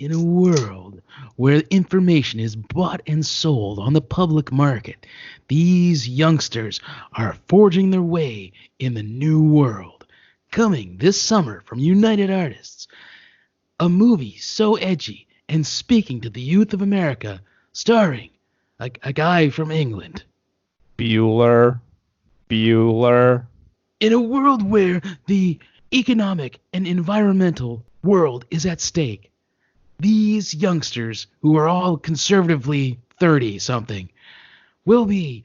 In a world where information is bought and sold on the public market, these youngsters are forging their way in the new world. Coming this summer from United Artists, a movie so edgy and speaking to the youth of America, starring a guy from England. Bueller. In a world where the economic and environmental world is at stake, these youngsters, who are all conservatively 30-something, will be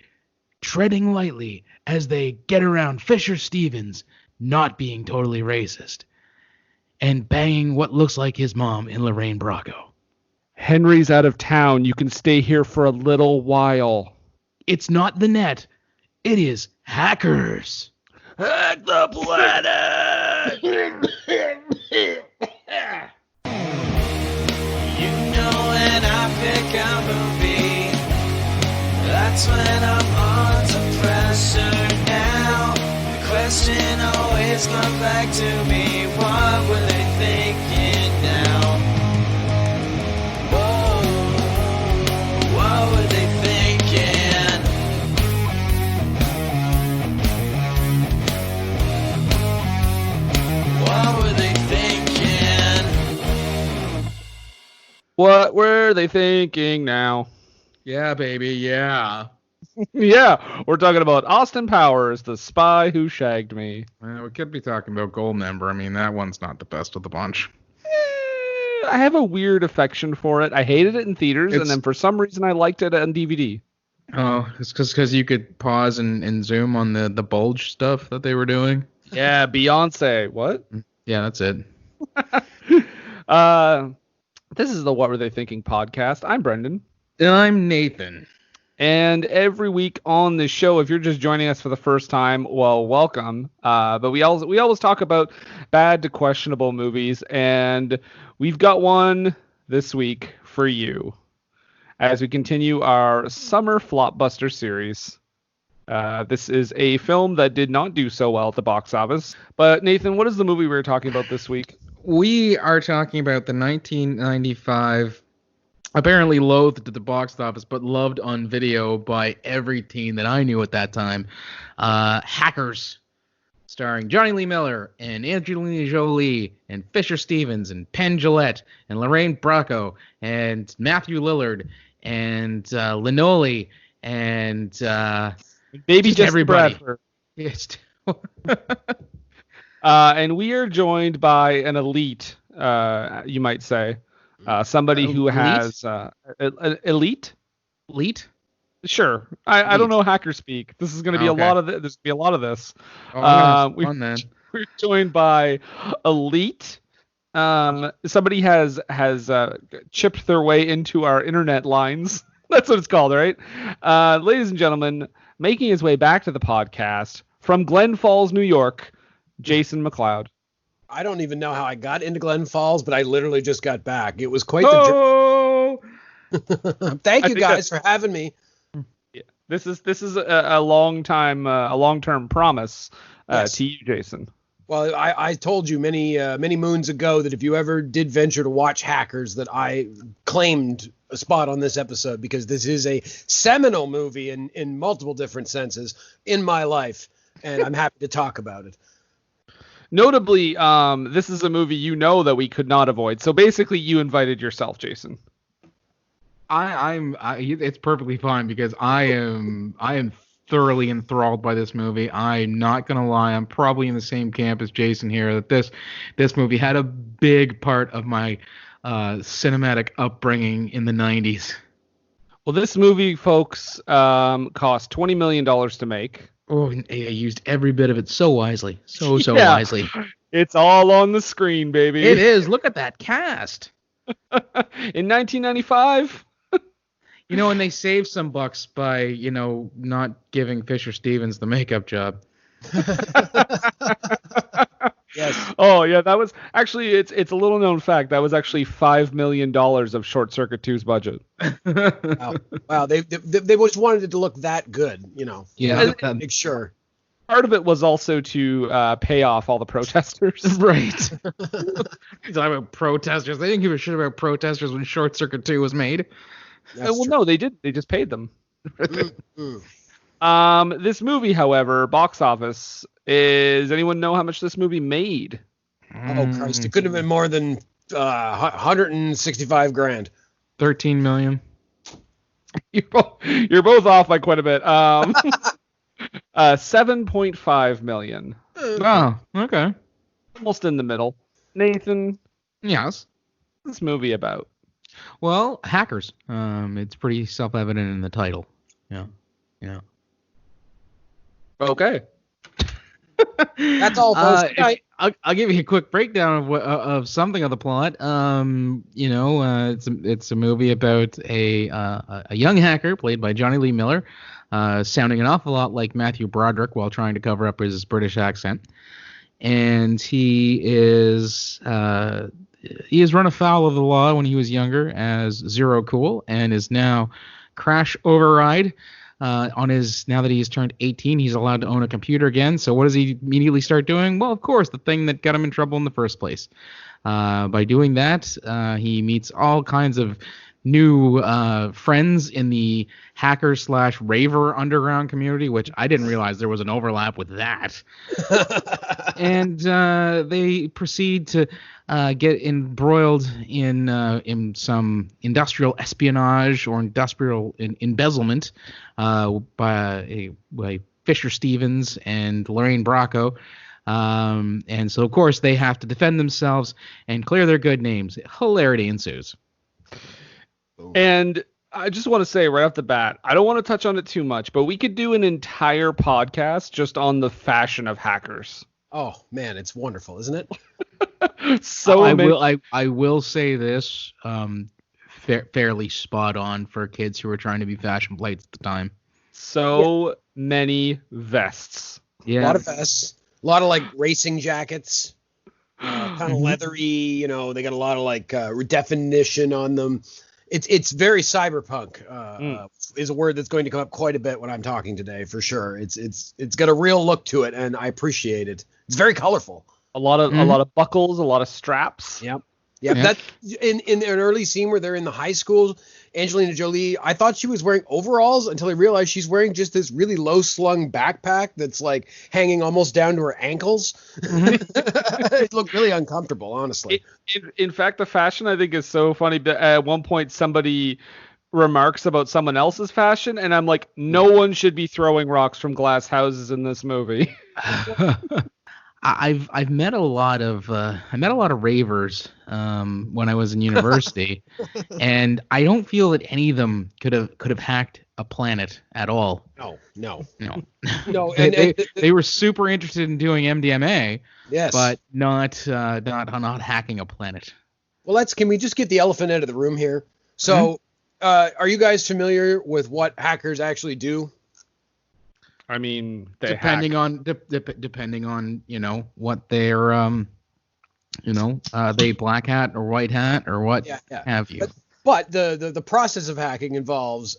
treading lightly as they get around Fisher Stevens not being totally racist and banging what looks like his mom in Lorraine Bracco. Henry's out of town. You can stay here for a little while. It's not the net. It is hackers. Hack the planet! When I pick a movie, that's when I'm under pressure now. The question always comes back to me, what were they thinking now? Whoa, what were they thinking? What were they thinking? What were they thinking now? Yeah, baby, yeah. Yeah, we're talking about Austin Powers, The Spy Who Shagged Me. Well, we could be talking about Goldmember. I mean, that one's not the best of the bunch. I have a weird affection for it. I hated it in theaters, and then for some reason I liked it on DVD. Oh, it's because you could pause and zoom on the bulge stuff that they were doing. Yeah, Beyonce. What? Yeah, that's it. This is the What Were They Thinking podcast. I'm Brendan. And I'm Nathan. And every week on this show, if you're just joining us for the first time, well, welcome. But we always talk about bad to questionable movies, and we've got one this week for you as we continue our summer Flopbuster series. This is a film that did not do so well at the box office. But Nathan, what is the movie we're talking about this week? We are talking about the 1995, apparently loathed at the box office, but loved on video by every teen that I knew at that time. Hackers, starring Jonny Lee Miller and Angelina Jolie and Fisher Stevens and Penn, Jillette and Lorraine Bracco and Matthew Lillard and Renoly and Maybe just everybody. Bradford. Yes. And we are joined by an elite, you might say, somebody who has elite. Elite? Sure. I don't know hacker speak. This is going to be a lot of this. There's going to be a lot of this. We're joined by elite. Somebody has chipped their way into our internet lines. That's what it's called, right? Ladies and gentlemen, making his way back to the podcast from Glen Falls, New York, Jason MacLeod. I don't even know how I got into Glen Falls, but I literally just got back. It was quite the journey. Thank you guys for having me. Yeah, this is a long-term promise to you, Jason. Well, I told you many moons ago that if you ever did venture to watch Hackers, that I claimed a spot on this episode because this is a seminal movie in multiple different senses in my life, and I'm happy to talk about it. Notably, this is a movie that we could not avoid. So basically, you invited yourself, Jason. It's perfectly fine because I am thoroughly enthralled by this movie. I'm not gonna lie, I'm probably in the same camp as Jason here. That this movie had a big part of my cinematic upbringing in the 90s. Well, this movie, folks, cost $20 million to make. Oh, I used every bit of it so wisely. So wisely. It's all on the screen, baby. It is. Look at that cast. In 1995. And they saved some bucks by, not giving Fisher Stevens the makeup job. Yes. Oh, yeah, that was actually, it's a little known fact. That was actually $5 million of Short Circuit 2's budget. Wow. They just wanted it to look that good, Yeah. Make sure. Part of it was also to pay off all the protesters. Right. He's talking about protesters. They didn't give a shit about protesters when Short Circuit 2 was made. Well, no, they did. They just paid them. Mm-hmm. This movie, however, box office, does anyone know how much this movie made? Oh, Christ. It couldn't have been more than 165 grand. 13 million. You're both off by quite a bit. 7.5 million. Oh, okay. Almost in the middle. Nathan, Yes. what's this movie about? Well, hackers. It's pretty self-evident in the title. Yeah. Okay. That's all, folks. I'll give you a quick breakdown of something of the plot. It's a movie about a young hacker played by Jonny Lee Miller, sounding an awful lot like Matthew Broderick while trying to cover up his British accent. And he is run afoul of the law when he was younger as Zero Cool, and is now crash override. Now that he's turned 18, he's allowed to own a computer again. So what does he immediately start doing? Well, of course, the thing that got him in trouble in the first place. By doing that, he meets all kinds of new friends in the hacker/raver underground community, which I didn't realize there was an overlap with that. And they proceed to get embroiled in some industrial espionage or industrial embezzlement by Fisher Stevens and Lorraine Bracco. And so, of course, they have to defend themselves and clear their good names. Hilarity ensues. And I just want to say right off the bat, I don't want to touch on it too much, but we could do an entire podcast just on the fashion of hackers. Oh, man, it's wonderful, isn't it? I will say this, fairly spot on for kids who were trying to be fashion plates at the time. Many vests. Yeah. A lot of vests. A lot of like racing jackets. Kind of leathery, they got a lot of like redefinition on them. It's very cyberpunk. Is a word that's going to come up quite a bit when I'm talking today, for sure. It's got a real look to it, and I appreciate it. It's very colorful. A lot of buckles, a lot of straps. Yep. That in an early scene where they're in the high school, Angelina Jolie, I thought she was wearing overalls until I realized she's wearing just this really low slung backpack that's like hanging almost down to her ankles. It looked really uncomfortable, honestly. In fact, the fashion I think is so funny. At one point, somebody remarks about someone else's fashion, and I'm like, no one should be throwing rocks from glass houses in this movie. I've met a lot of ravers when I was in university, and I don't feel that any of them could have hacked a planet at all. No. They were super interested in doing MDMA, yes, but not hacking a planet. Well, can we just get the elephant out of the room here? So, are you guys familiar with what hackers actually do? I mean, depending on what they're they black hat or white hat or what have you. But the process of hacking involves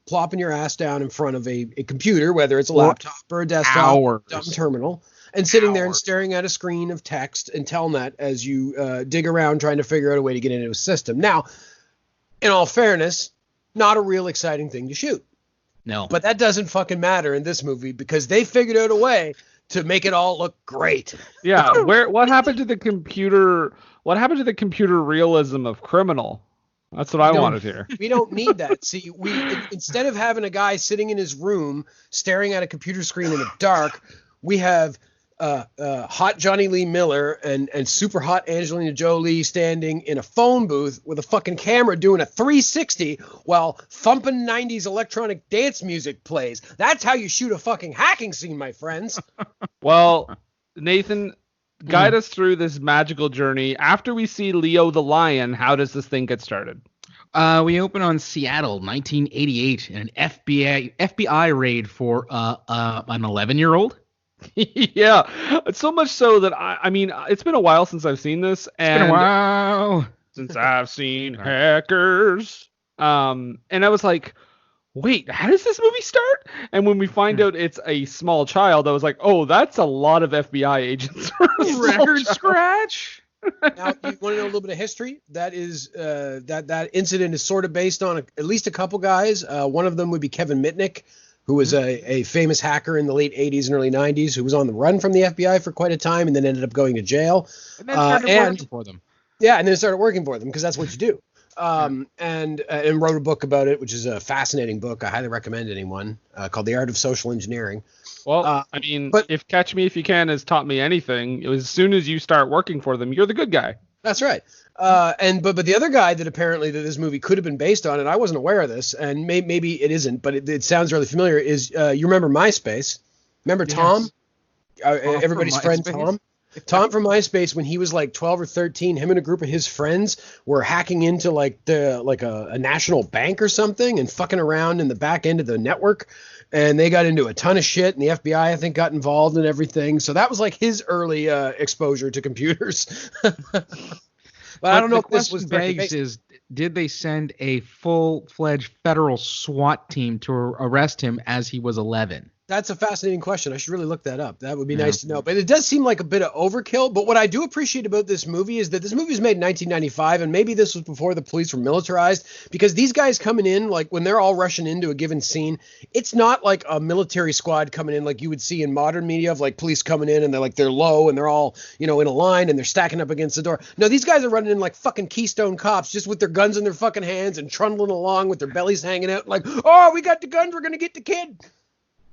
plopping your ass down in front of a computer, whether it's a laptop or a desktop dumb terminal, and sitting there and staring at a screen of text and telnet as you dig around trying to figure out a way to get into a system. Now, in all fairness, not a real exciting thing to shoot. No. But that doesn't fucking matter in this movie because they figured out a way to make it all look great. Yeah. What happened to the computer? What happened to the computer realism of Criminal? That's what I wanted here. We don't need that. See, instead of having a guy sitting in his room staring at a computer screen in the dark, we have hot Jonny Lee Miller and super hot Angelina Jolie standing in a phone booth with a fucking camera doing a 360 while thumping 90s electronic dance music plays. That's how you shoot a fucking hacking scene, my friends. Well, Nathan, guide us through this magical journey. After we see Leo the Lion, how does this thing get started? We open on Seattle, 1988, in an FBI raid for an 11-year-old. Yeah, it's so much so that I mean, it's been a while since I've seen this, and been a while since I've seen hackers. And I was like, wait, how does this movie start? And when we find out it's a small child, I was like, oh, that's a lot of FBI agents. Record scratch. Now, you want to know a little bit of history? That is that incident is sort of based on at least a couple guys. One of them would be Kevin Mitnick, who was a famous hacker in the late 80s and early 90s, who was on the run from the FBI for quite a time and then ended up going to jail. And then started working for them. Yeah, and then started working for them because that's what you do. And wrote a book about it, which is a fascinating book. I highly recommend anyone, called The Art of Social Engineering. Well, I mean, if Catch Me If You Can has taught me anything, it was as soon as you start working for them, you're the good guy. That's right. But the other guy that apparently that this movie could have been based on, and I wasn't aware of this, and maybe it isn't, but it sounds really familiar, is you remember MySpace? Remember Tom? Yes. Everybody's friend Tom? Tom from MySpace, when he was like 12 or 13, him and a group of his friends were hacking into a national bank or something and fucking around in the back end of the network. And they got into a ton of shit, and the FBI, I think, got involved and everything. So that was like his early exposure to computers. But I don't know if this was begs is, did they send a full-fledged federal SWAT team to arrest him as he was 11? That's a fascinating question. I should really look that up. That would be nice to know. But it does seem like a bit of overkill. But what I do appreciate about this movie is that this movie was made in 1995, and maybe this was before the police were militarized, because these guys coming in, like when they're all rushing into a given scene, it's not like a military squad coming in like you would see in modern media of like police coming in and they're low and they're all, in a line and they're stacking up against the door. No, these guys are running in like fucking Keystone Cops, just with their guns in their fucking hands and trundling along with their bellies hanging out like, oh, we got the guns, we're going to get the kid.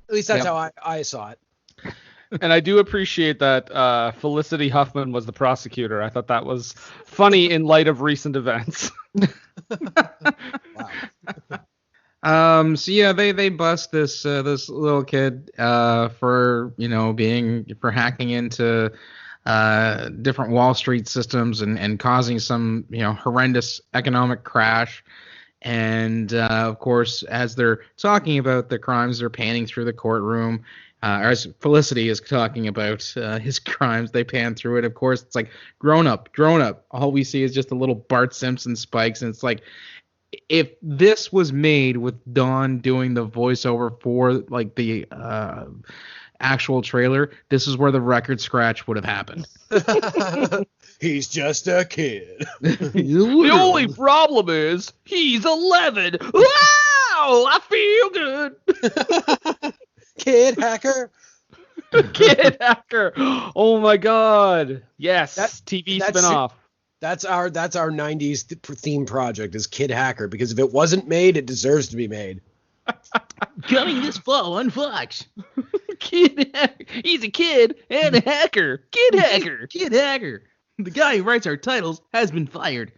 At least that's how I saw it. And I do appreciate that Felicity Huffman was the prosecutor. I thought that was funny in light of recent events. Wow. So yeah, they bust this little kid for hacking into different Wall Street systems and causing some horrendous economic crash. And, of course, as they're talking about the crimes, they're panning through the courtroom. Or as Felicity is talking about his crimes, they pan through it. Of course, it's like, grown up. All we see is just a little Bart Simpson spikes. And it's like, if this was made with Don doing the voiceover for, like, the actual trailer, this is where the record scratch would have happened. He's just a kid. The only problem is he's 11. Wow, I feel good. Kid hacker. Kid hacker. Oh my God. Yes. TV spinoff. That's our 90s theme project is Kid Hacker, because if it wasn't made, it deserves to be made. Coming this fall on Fox. Kid Hacker. He's a kid and a hacker. Kid Hacker. Kid Hacker. The guy who writes our titles has been fired.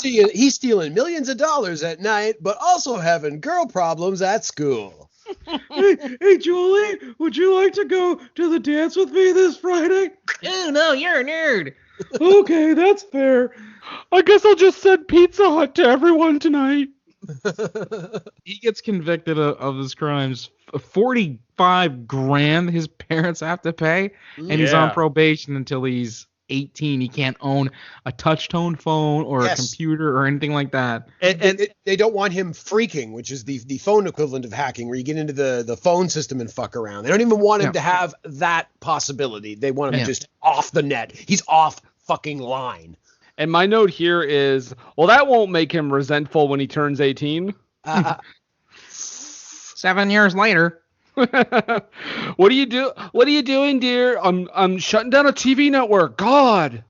He's stealing millions of dollars at night, but also having girl problems at school. Hey, Jolie, would you like to go to the dance with me this Friday? Oh, no, you're a nerd. Okay, that's fair. I guess I'll just send Pizza Hut to everyone tonight. He gets convicted of his crimes. 45 grand his parents have to pay, and he's on probation until he's 18. He can't own a touch-tone phone or a computer or anything like that. And they don't want him freaking, which is the phone equivalent of hacking, where you get into the phone system and fuck around. They don't even want him to have that possibility. They want him just off the net. He's off fucking line. And my note here is, well, that won't make him resentful when he turns 18. 7 years later. What are you doing, dear? I'm shutting down a TV network. God.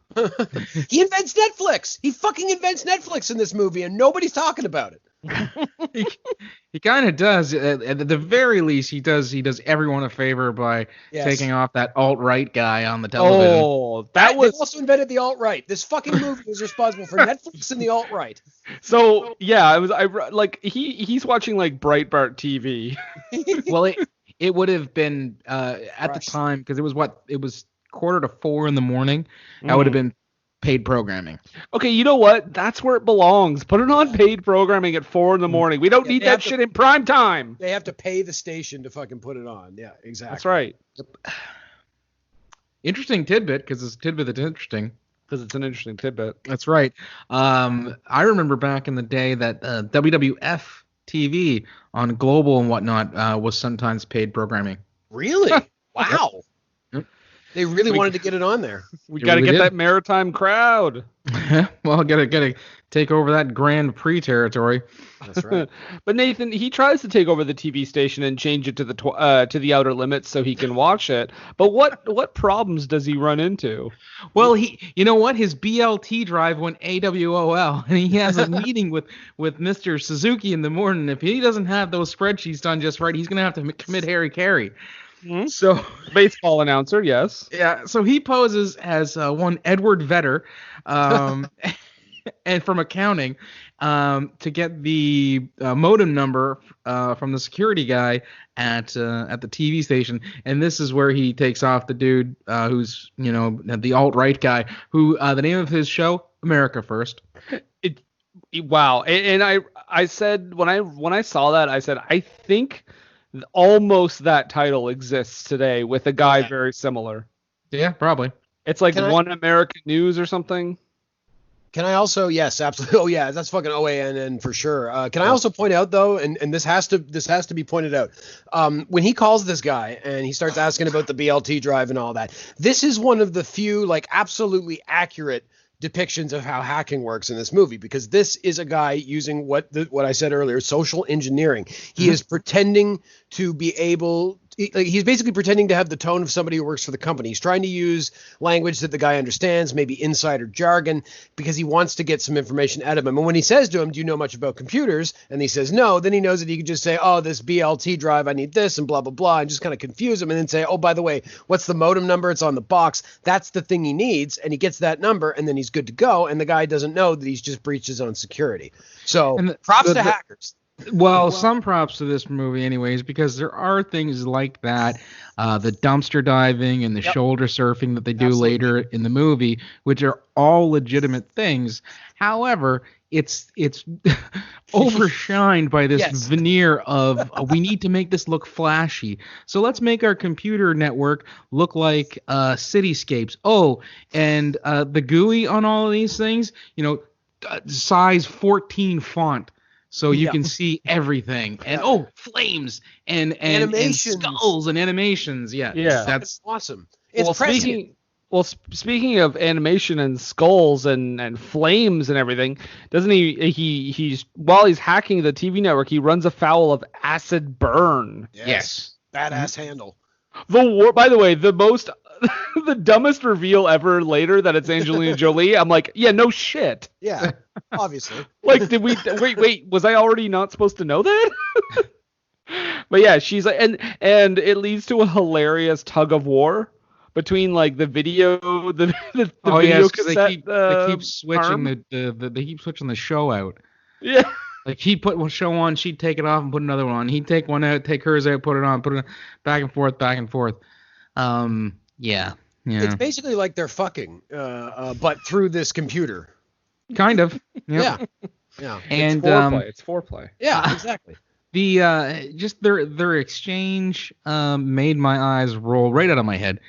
He invents Netflix. He fucking invents Netflix in this movie, and nobody's talking about it. He kind of does. At the very least, he does everyone a favor by taking off that alt-right guy on the television. Oh, they also invented the alt-right. This fucking movie was responsible for Netflix and the alt-right. So yeah, he's watching like Breitbart TV. Well, it would have been at the time, because it was 3:45 in the morning. That would have been paid programming. Okay, you know what? That's where it belongs. Put it on paid programming at 4 in the morning. We don't need that shit in prime time. They have to pay the station to fucking put it on. Yeah, exactly. That's right. Yep. Interesting tidbit, because it's a tidbit that's interesting. Because it's an interesting tidbit. That's right. I remember back in the day that WWF TV on Global and whatnot was sometimes paid programming. Really? Wow. Yep. They really wanted to get it on there. We It got to really get did. that maritime crowd. Well, gotta take over that Grand Prix territory. That's right. But Nathan, he tries to take over the TV station and change it to the outer limits so he can watch it. But what problems does he run into? Well, you know what? His BLT drive went AWOL, and he has a meeting with Mr. Suzuki in the morning. If he doesn't have those spreadsheets done just right, he's gonna have to commit Harry Carey. Hmm? So. Baseball announcer, yes. Yeah, so he poses as one Edward Vedder, and from accounting, to get the modem number from the security guy at the TV station, and this is where he takes off the dude who's the alt-right guy, who the name of his show, America First. Wow. And I said when I saw that, I said I think almost that title exists today with a guy very similar. Yeah, probably. It's like Can I- One American News or something. Can I also, yes, absolutely. Oh yeah, that's fucking OANN for sure. Can I also point out though, and this has to be pointed out, when he calls this guy and he starts asking about the BLT drive and all that, this is one of the few like absolutely accurate depictions of how hacking works in this movie, because this is a guy using what I said earlier, social engineering. He is pretending to be able. He's basically pretending to have the tone of somebody who works for the company. He's trying to use language that the guy understands, maybe insider jargon, because he wants to get some information out of him. And when he says to him, do you know much about computers? And he says no, then he knows that he can just say, oh, this BLT drive, I need this, and blah, blah, blah, and just kind of confuse him, and then say, oh, by the way, what's the modem number? It's on the box. That's the thing he needs, and he gets that number, and then he's good to go, and the guy doesn't know that he's just breached his own security. So props to hackers. Well, some props to this movie anyways, because there are things like that, the dumpster diving and the shoulder surfing that they do later in the movie, which are all legitimate things. However, it's overshined by this veneer of we need to make this look flashy. So let's make our computer network look like cityscapes. Oh, and the GUI on all of these things, size 14 font. So you can see everything, and flames and skulls and animations. Yeah, that's awesome. It's speaking of animation and skulls and flames and everything, doesn't he's while he's hacking the TV network, he runs afoul of acid burn. Yes. Badass handle. By the way, the most the dumbest reveal ever later that it's Angelina Jolie. I'm like, yeah, no shit. Yeah, obviously. Like, did we wait? Was I already not supposed to know that? But yeah, she's like, and it leads to a hilarious tug of war between like the video, the video cassette. They keep switching they keep switching the show out. Yeah. Like he'd put one show on, she'd take it off and put another one on. He'd take one out, take hers out, put it on, back and forth, back and forth. Yeah. It's basically like they're fucking, but through this computer. Kind of. Yeah. And it's foreplay. Yeah, exactly. The just their exchange made my eyes roll right out of my head,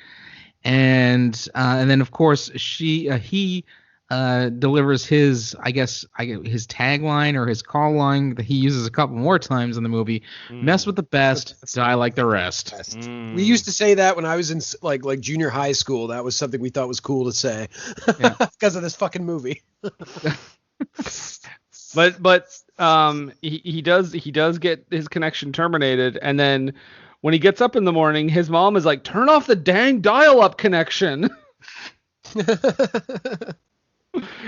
and then of course he delivers his his tagline or his call line that he uses a couple more times in the movie. Mess with the best, die like the rest. We used to say that when I was in like junior high school. That was something we thought was cool to say because of this fucking movie. But he does get his connection terminated, and then when he gets up in the morning, his mom is like, turn off the dang dial-up connection.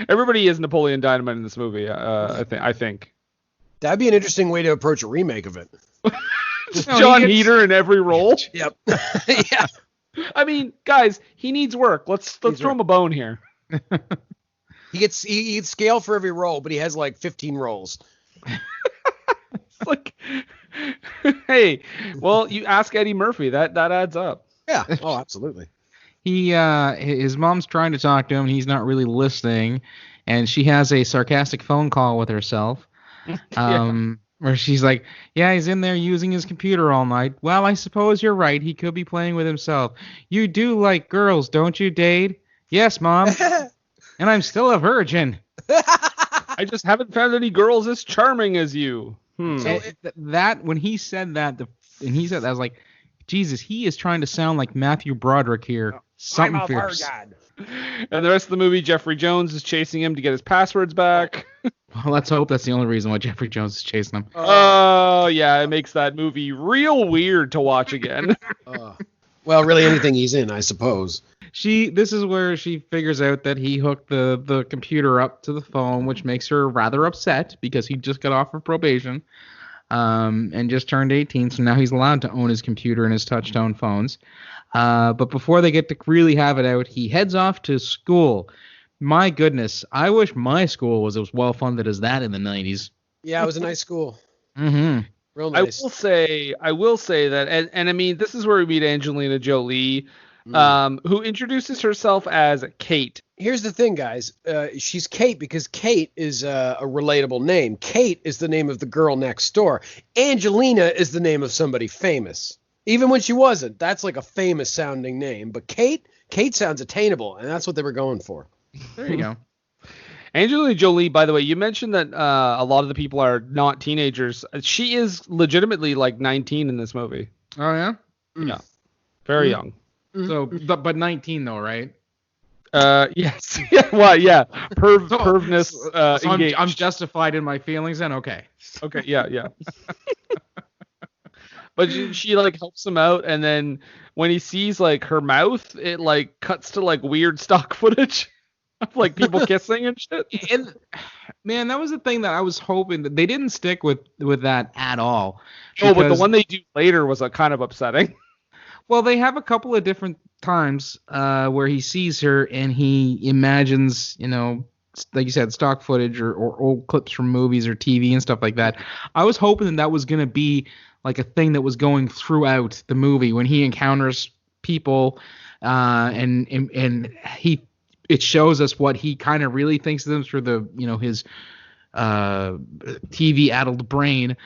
Everybody is Napoleon Dynamite in this movie. I think that'd be an interesting way to approach a remake of it. John Heater in every role. Yep. Yeah. I mean, guys, he needs work. Let's throw him a bone here. He gets scale for every role, but he has like 15 roles. It's like, hey, well, you ask Eddie Murphy. That adds up. Yeah. Oh, absolutely. His mom's trying to talk to him. He's not really listening, and she has a sarcastic phone call with herself, where she's like, "Yeah, he's in there using his computer all night." Well, I suppose you're right. He could be playing with himself. You do like girls, don't you, Dade? Yes, Mom. And I'm still a virgin. I just haven't found any girls as charming as you. So That when he said that, and he said that, I was like, Jesus, he is trying to sound like Matthew Broderick here. Something I'm a fierce. virgin. And the rest of the movie, Jeffrey Jones is chasing him to get his passwords back. Well, let's hope that's the only reason why Jeffrey Jones is chasing him. Oh, yeah, it makes that movie real weird to watch again. Well, really anything he's in, I suppose. This is where she figures out that he hooked the computer up to the phone, which makes her rather upset because he just got off of probation and just turned 18, so now he's allowed to own his computer and his touch-tone phones. But before they get to really have it out, he heads off to school. My goodness, I wish my school was as well-funded as that in the 90s. Yeah, it was a nice school. Mm-hmm. Real nice. I will say that, and I mean, this is where we meet Angelina Jolie, who introduces herself as Kate. Here's the thing, guys. She's Kate because Kate is a relatable name. Kate is the name of the girl next door. Angelina is the name of somebody famous. Even when she wasn't, that's like a famous sounding name. But Kate sounds attainable, and that's what they were going for. There you go. Angelina Jolie, by the way, you mentioned that a lot of the people are not teenagers. She is legitimately like 19 in this movie. Oh, yeah? Yeah. Very young. So, but 19 though, right? Yes. Yeah. Well, yeah. Pervness. So engaged. I'm justified in my feelings then? Okay. Okay. Yeah. But she like helps him out, and then when he sees like her mouth, it like cuts to like weird stock footage of like people kissing and shit. And man, that was the thing that I was hoping that they didn't stick with that at all. Oh, but the Because- one they do later was kind of upsetting. Well, they have a couple of different times where he sees her and he imagines, like you said, stock footage or old clips from movies or TV and stuff like that. I was hoping that was going to be like a thing that was going throughout the movie when he encounters people and it shows us what he kind of really thinks of them through his TV-addled brain,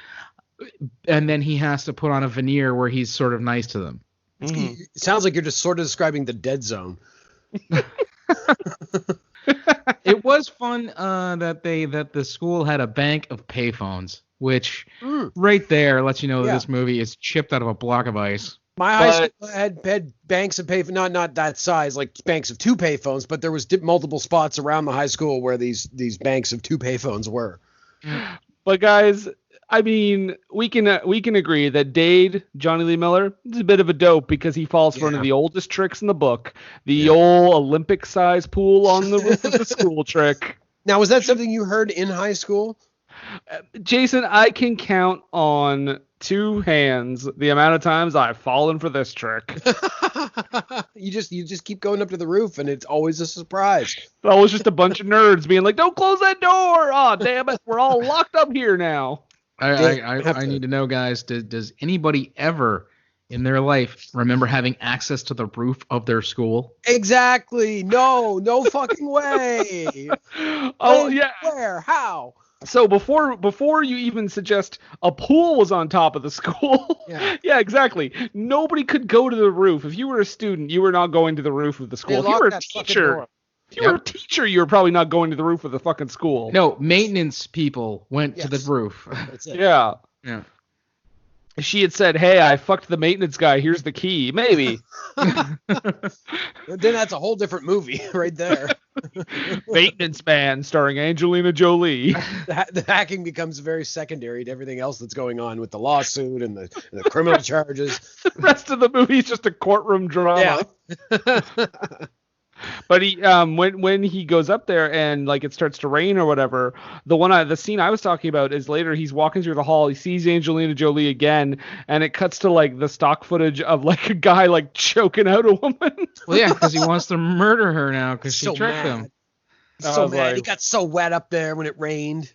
and then he has to put on a veneer where he's sort of nice to them. It sounds like you're just sort of describing the dead zone. It was fun that the school had a bank of payphones, which right there lets you know that this movie is chipped out of a block of ice. My high school had banks of payphones, not that size, like banks of two payphones, but there was multiple spots around the high school where these banks of two payphones were. But guys, I mean, we can agree that Dade, Jonny Lee Miller, is a bit of a dope because he falls for one of the oldest tricks in the book, the old Olympic-size pool on the roof of the school trick. Now, was that something you heard in high school? Jason, I can count on two hands the amount of times I've fallen for this trick. You just keep going up to the roof, and it's always a surprise. That was just a bunch of nerds being like, "Don't close that door! Oh, damn it, we're all locked up here now." I need to know, guys, does anybody ever in their life remember having access to the roof of their school? Exactly. No fucking way. Oh, When, yeah. Where? How? So before you even suggest a pool was on top of the school, yeah, exactly. Nobody could go to the roof. If you were a student, you were not going to the roof of the school. If you were a teacher, you were probably not going to the roof of the fucking school. No, maintenance people went to the roof. That's it. Yeah. Yeah. If she had said, "Hey, I fucked the maintenance guy. Here's the key," maybe. Then that's a whole different movie right there. Maintenance Man, starring Angelina Jolie. The hacking becomes very secondary to everything else that's going on with the lawsuit and the criminal charges. The rest of the movie is just a courtroom drama. Yeah. But he, when he goes up there and like it starts to rain or whatever, the scene I was talking about is later. He's walking through the hall. He sees Angelina Jolie again, and it cuts to like the stock footage of like a guy like choking out a woman. Well, yeah, because he wants to murder her now because she tricked him. So mad. He got so wet up there when it rained.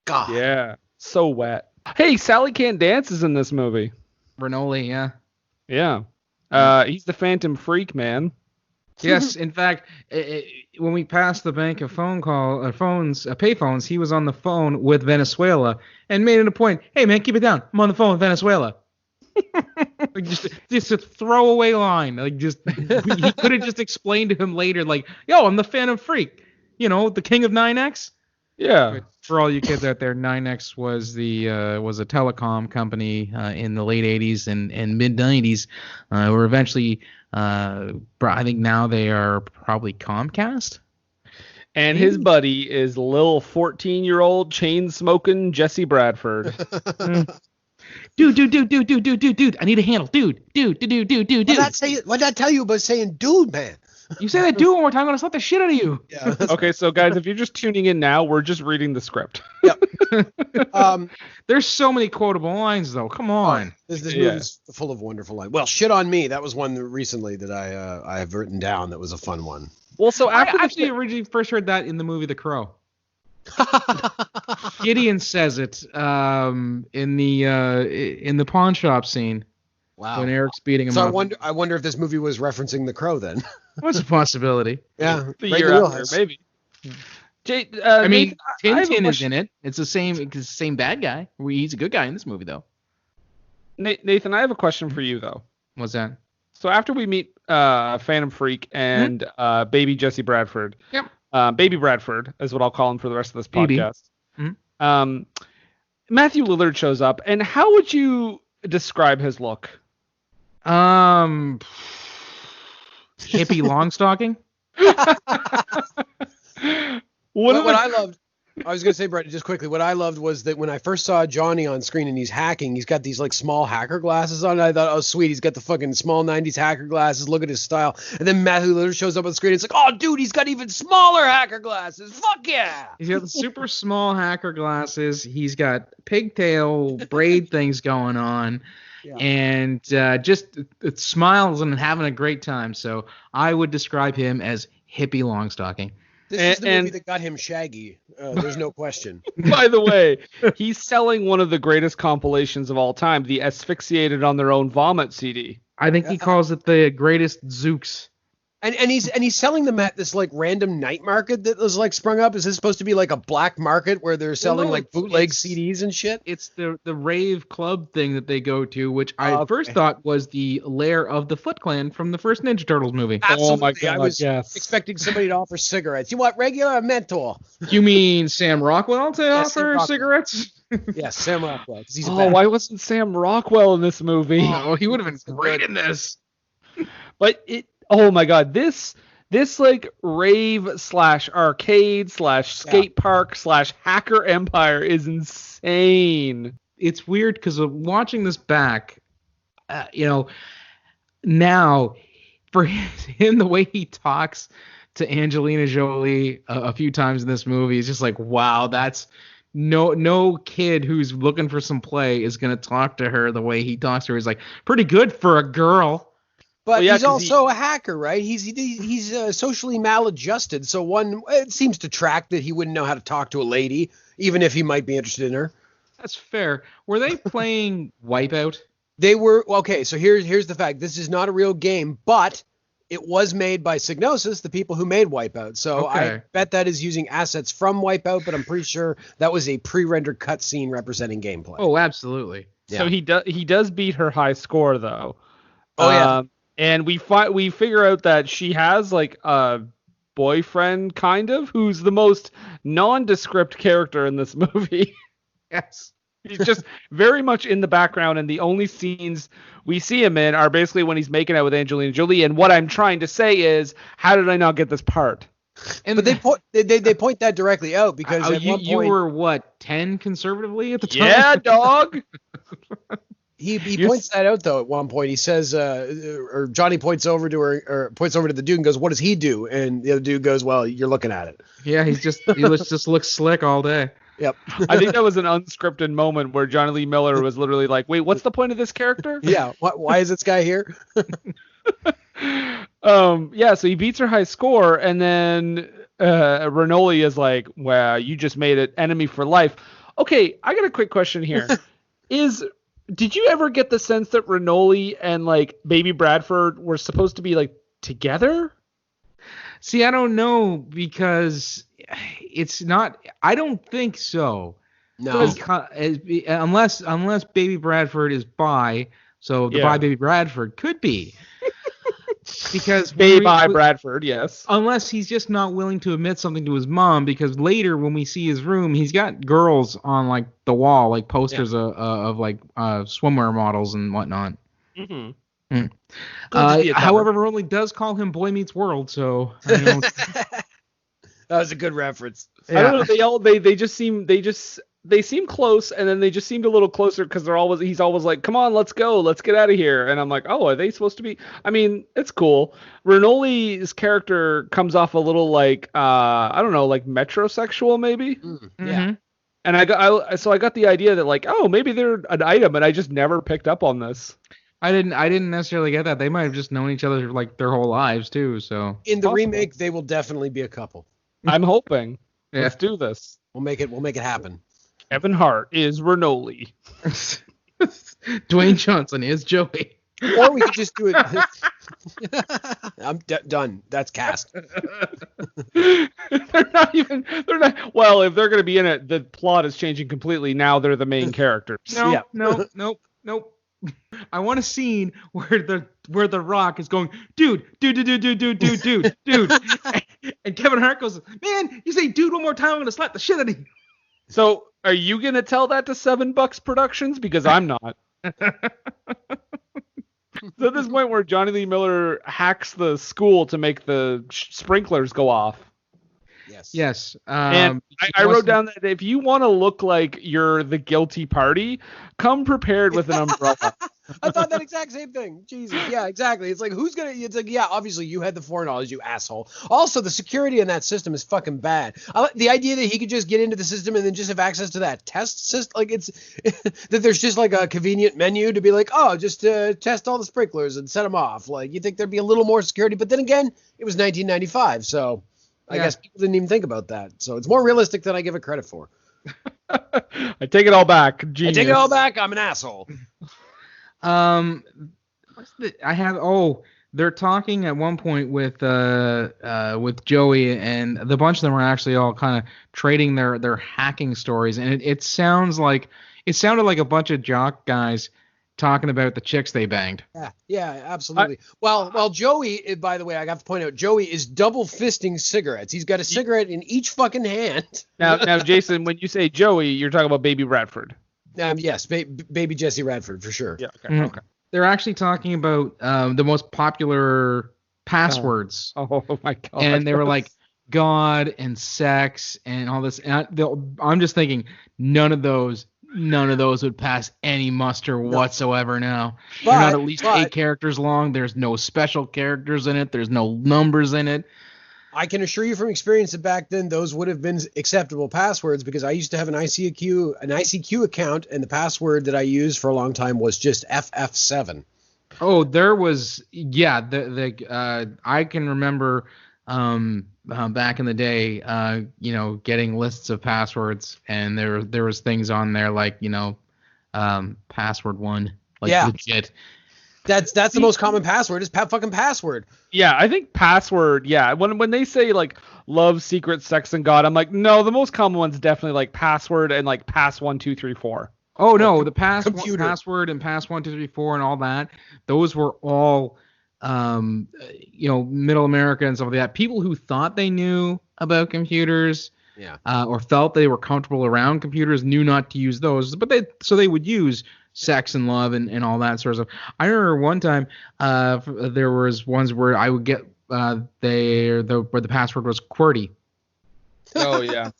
God. Yeah, so wet. Hey, Sally Can't Dance is in this movie. Renoly, yeah. Yeah. He's the Phantom Freak, man. Yes, in fact, when we passed the bank of payphones, he was on the phone with Venezuela and made it a point. Hey, man, keep it down. I'm on the phone with Venezuela. Like just a throwaway line. Like he could have just explained to him later, like, "Yo, I'm the Phantom Freak. The King of 9X." Yeah. But for all you kids out there, NYNEX was a telecom company in the late 80s and mid 90s. Were eventually, I think now they are probably Comcast. And his buddy is Lil 14-year-old chain smoking Jesse Bradford. Dude, I need a handle. Dude. What'd that tell you about saying dude, man? You say that dude one more time, I'm going to slap the shit out of you. Yeah. Okay, so guys, if you're just tuning in now, we're just reading the script. Yep. There's so many quotable lines, though. Come on. This movie's full of wonderful lines. Well, Shit on Me. That was one recently that I have written down. That was a fun one. Well, so I after actually originally first heard that in the movie The Crow. Gideon says it in the pawn shop scene. Wow. When Eric's beating him So up. I wonder if this movie was referencing The Crow then. What's a possibility? Yeah. the right year in the after, wheelhouse. maybe. Jay, I mean, Nathan, I have a Tintin is question- in it. It's the same bad guy. He's a good guy in this movie, though. Nathan, I have a question for you though. What's that? So after we meet Phantom Freak and baby Jesse Bradford, baby Bradford is what I'll call him for the rest of this Baby. podcast. Matthew Lillard shows up, and how would you describe his look? Hippie longstocking. What I loved, I was gonna say, Brett, just quickly, what I loved was that when I first saw Jonny on screen and he's hacking, he's got these like small hacker glasses on. And I thought, oh sweet, he's got the fucking small 90s hacker glasses. Look at his style. And then Matthew Lillard shows up on screen. It's like, oh dude, he's got even smaller hacker glasses. Fuck yeah. He's got the super small hacker glasses. He's got pigtail braid things going on. Yeah. And just it smiles and having a great time. So I would describe him as hippie longstocking. This is the movie that got him Shaggy. There's no question. By the way, he's selling one of the greatest compilations of all time, the Asphyxiated on Their Own Vomit CD. I think he calls it the greatest Zooks. And he's selling them at this like random night market that was like sprung up. Is this supposed to be like a black market where they're selling like bootleg CDs and shit? It's the rave club thing that they go to, which I first thought was the lair of the Foot Clan from the first Ninja Turtles movie. Absolutely. Oh my God, I was yes. expecting somebody to offer cigarettes. You want regular or menthol? You mean Sam Rockwell to Yes, Sam offer Rockwell. cigarettes? Yes, Sam Rockwell. 'Cause he's a Oh, bad- why wasn't Sam Rockwell in this movie? Oh, he would have been great in this. But oh my God, this like rave / arcade / skate park / hacker empire is insane. It's weird because watching this back, now for him, the way he talks to Angelina Jolie a few times in this movie is just like, wow, that's no kid who's looking for some play is going to talk to her the way he talks to her. He's like, pretty good for a girl. But Well, yeah, he's 'cause also a hacker, right? He's socially maladjusted. So it seems to track that he wouldn't know how to talk to a lady, even if he might be interested in her. That's fair. Were they playing Wipeout? They were okay. So here's the fact: this is not a real game, but it was made by Psygnosis, the people who made Wipeout. So I Okay. bet that is using assets from Wipeout, but I'm pretty sure that was a pre-rendered cutscene representing gameplay. Oh, absolutely. So he does beat her high score though. Oh, yeah. And we figure out that she has like a boyfriend kind of who's the most nondescript character in this movie. Yes. He's just very much in the background, and the only scenes we see him in are basically when he's making out with Angelina Jolie. And what I'm trying to say is, how did I not get this part? And But they point that directly out because at one you point were what, 10 conservatively at the time? Yeah, dog. he points that out though. At one point he says, or Johnny points over to her, or points over to the dude and goes, "What does he do?" And the other dude goes, "Well, you're looking at it." Yeah, he just looks slick all day. Yep. I think that was an unscripted moment where Johnny Lee Miller was literally like, "Wait, what's the point of this character?" Yeah. Why is this guy here? Yeah, so he beats her high score, and then Renoly is like, "Wow, you just made it enemy for life." Okay, I got a quick question here. Did you ever get the sense that Renoly and like Baby Bradford were supposed to be like together? See, I don't know because it's not. I don't think so. No. Unless Baby Bradford is bi, so the Yeah. bi Baby Bradford could be. Because Made by Bradford, yes. unless he's just not willing to admit something to his mom, because later when we see his room, he's got girls on like the wall, like posters of like swimwear models and whatnot. Mm-hmm. However, Renoly does call him Boy Meets World, so I know. That was a good reference. I don't know. They seem close, and then they just seemed a little closer because he's always like, "Come on, let's go, let's get out of here." And I'm like, "Oh, are they supposed to be?" I mean, it's cool. Renoli's character comes off a little like I don't know, like metrosexual maybe. Yeah. And I got the idea that like, oh, maybe they're an item, and I just never picked up on this. I didn't necessarily get that. They might have just known each other like their whole lives too. So In the remake, they will definitely be a couple. I'm hoping. Yeah. Let's do this. We'll make it happen. Evan Hart is Renoly. Dwayne Johnson is Joey. Or we could just do it. I'm done. That's cast. They're not. Well, if they're going to be in it, the plot is changing completely. Now they're the main characters. Nope. I want a scene where the Rock is going, dude, and Kevin Hart goes, man, you say dude one more time, I'm gonna slap the shit out of you. So, are you going to tell that to $7 Productions? Because I'm not. So at this point where Johnny Lee Miller hacks the school to make the sprinklers go off. Yes. And I wrote down that if you want to look like you're the guilty party, come prepared with an umbrella. I thought that exact same thing. Jesus. Yeah, exactly. It's like, it's like, yeah, obviously you had the foreknowledge, you asshole. Also, the security in that system is fucking bad. The idea that he could just get into the system and then just have access to that test system, like it's, that there's just like a convenient menu to be like, oh, just test all the sprinklers and set them off. Like, you think there'd be a little more security, but then again, it was 1995, so I guess people didn't even think about that. So it's more realistic than I give it credit for. I take it all back. Genius. I take it all back. I'm an asshole. They're talking at one point with Joey, and the bunch of them are actually all kind of trading their hacking stories, and it sounded like a bunch of jock guys talking about the chicks they banged. Yeah, absolutely. Well, Joey, by the way, I have to point out, Joey is double fisting cigarettes. He's got a cigarette in each fucking hand. Now, Jason, when you say Joey, you're talking about Baby Bradford. Yes, baby Jesse Radford for sure. Yeah. Okay. They're actually talking about the most popular passwords. Oh my god! And they were like God and sex and all this. And I'm just thinking none of those would pass any muster whatsoever now. They're not at least 8 characters long. There's no special characters in it. There's no numbers in it. I can assure you from experience that back then those would have been acceptable passwords, because I used to have an ICQ account, and the password that I used for a long time was just FF7. Oh, there was I can remember back in the day, getting lists of passwords, and there was things on there like password 1, like legit. That's the most common password is fucking password. Yeah, I think password. Yeah, when they say like love, secret, sex, and God, I'm like, no, the most common one's definitely like password and like pass 1 2 3 4. Oh no, the password and pass 1 2 3 4 and all that. Those were all middle America and stuff like that. People who thought they knew about computers. Yeah. Or felt they were comfortable around computers knew not to use those, but they would use sex and love and all that sort of stuff. I remember one time there was ones where I would get where the password was QWERTY. Oh yeah.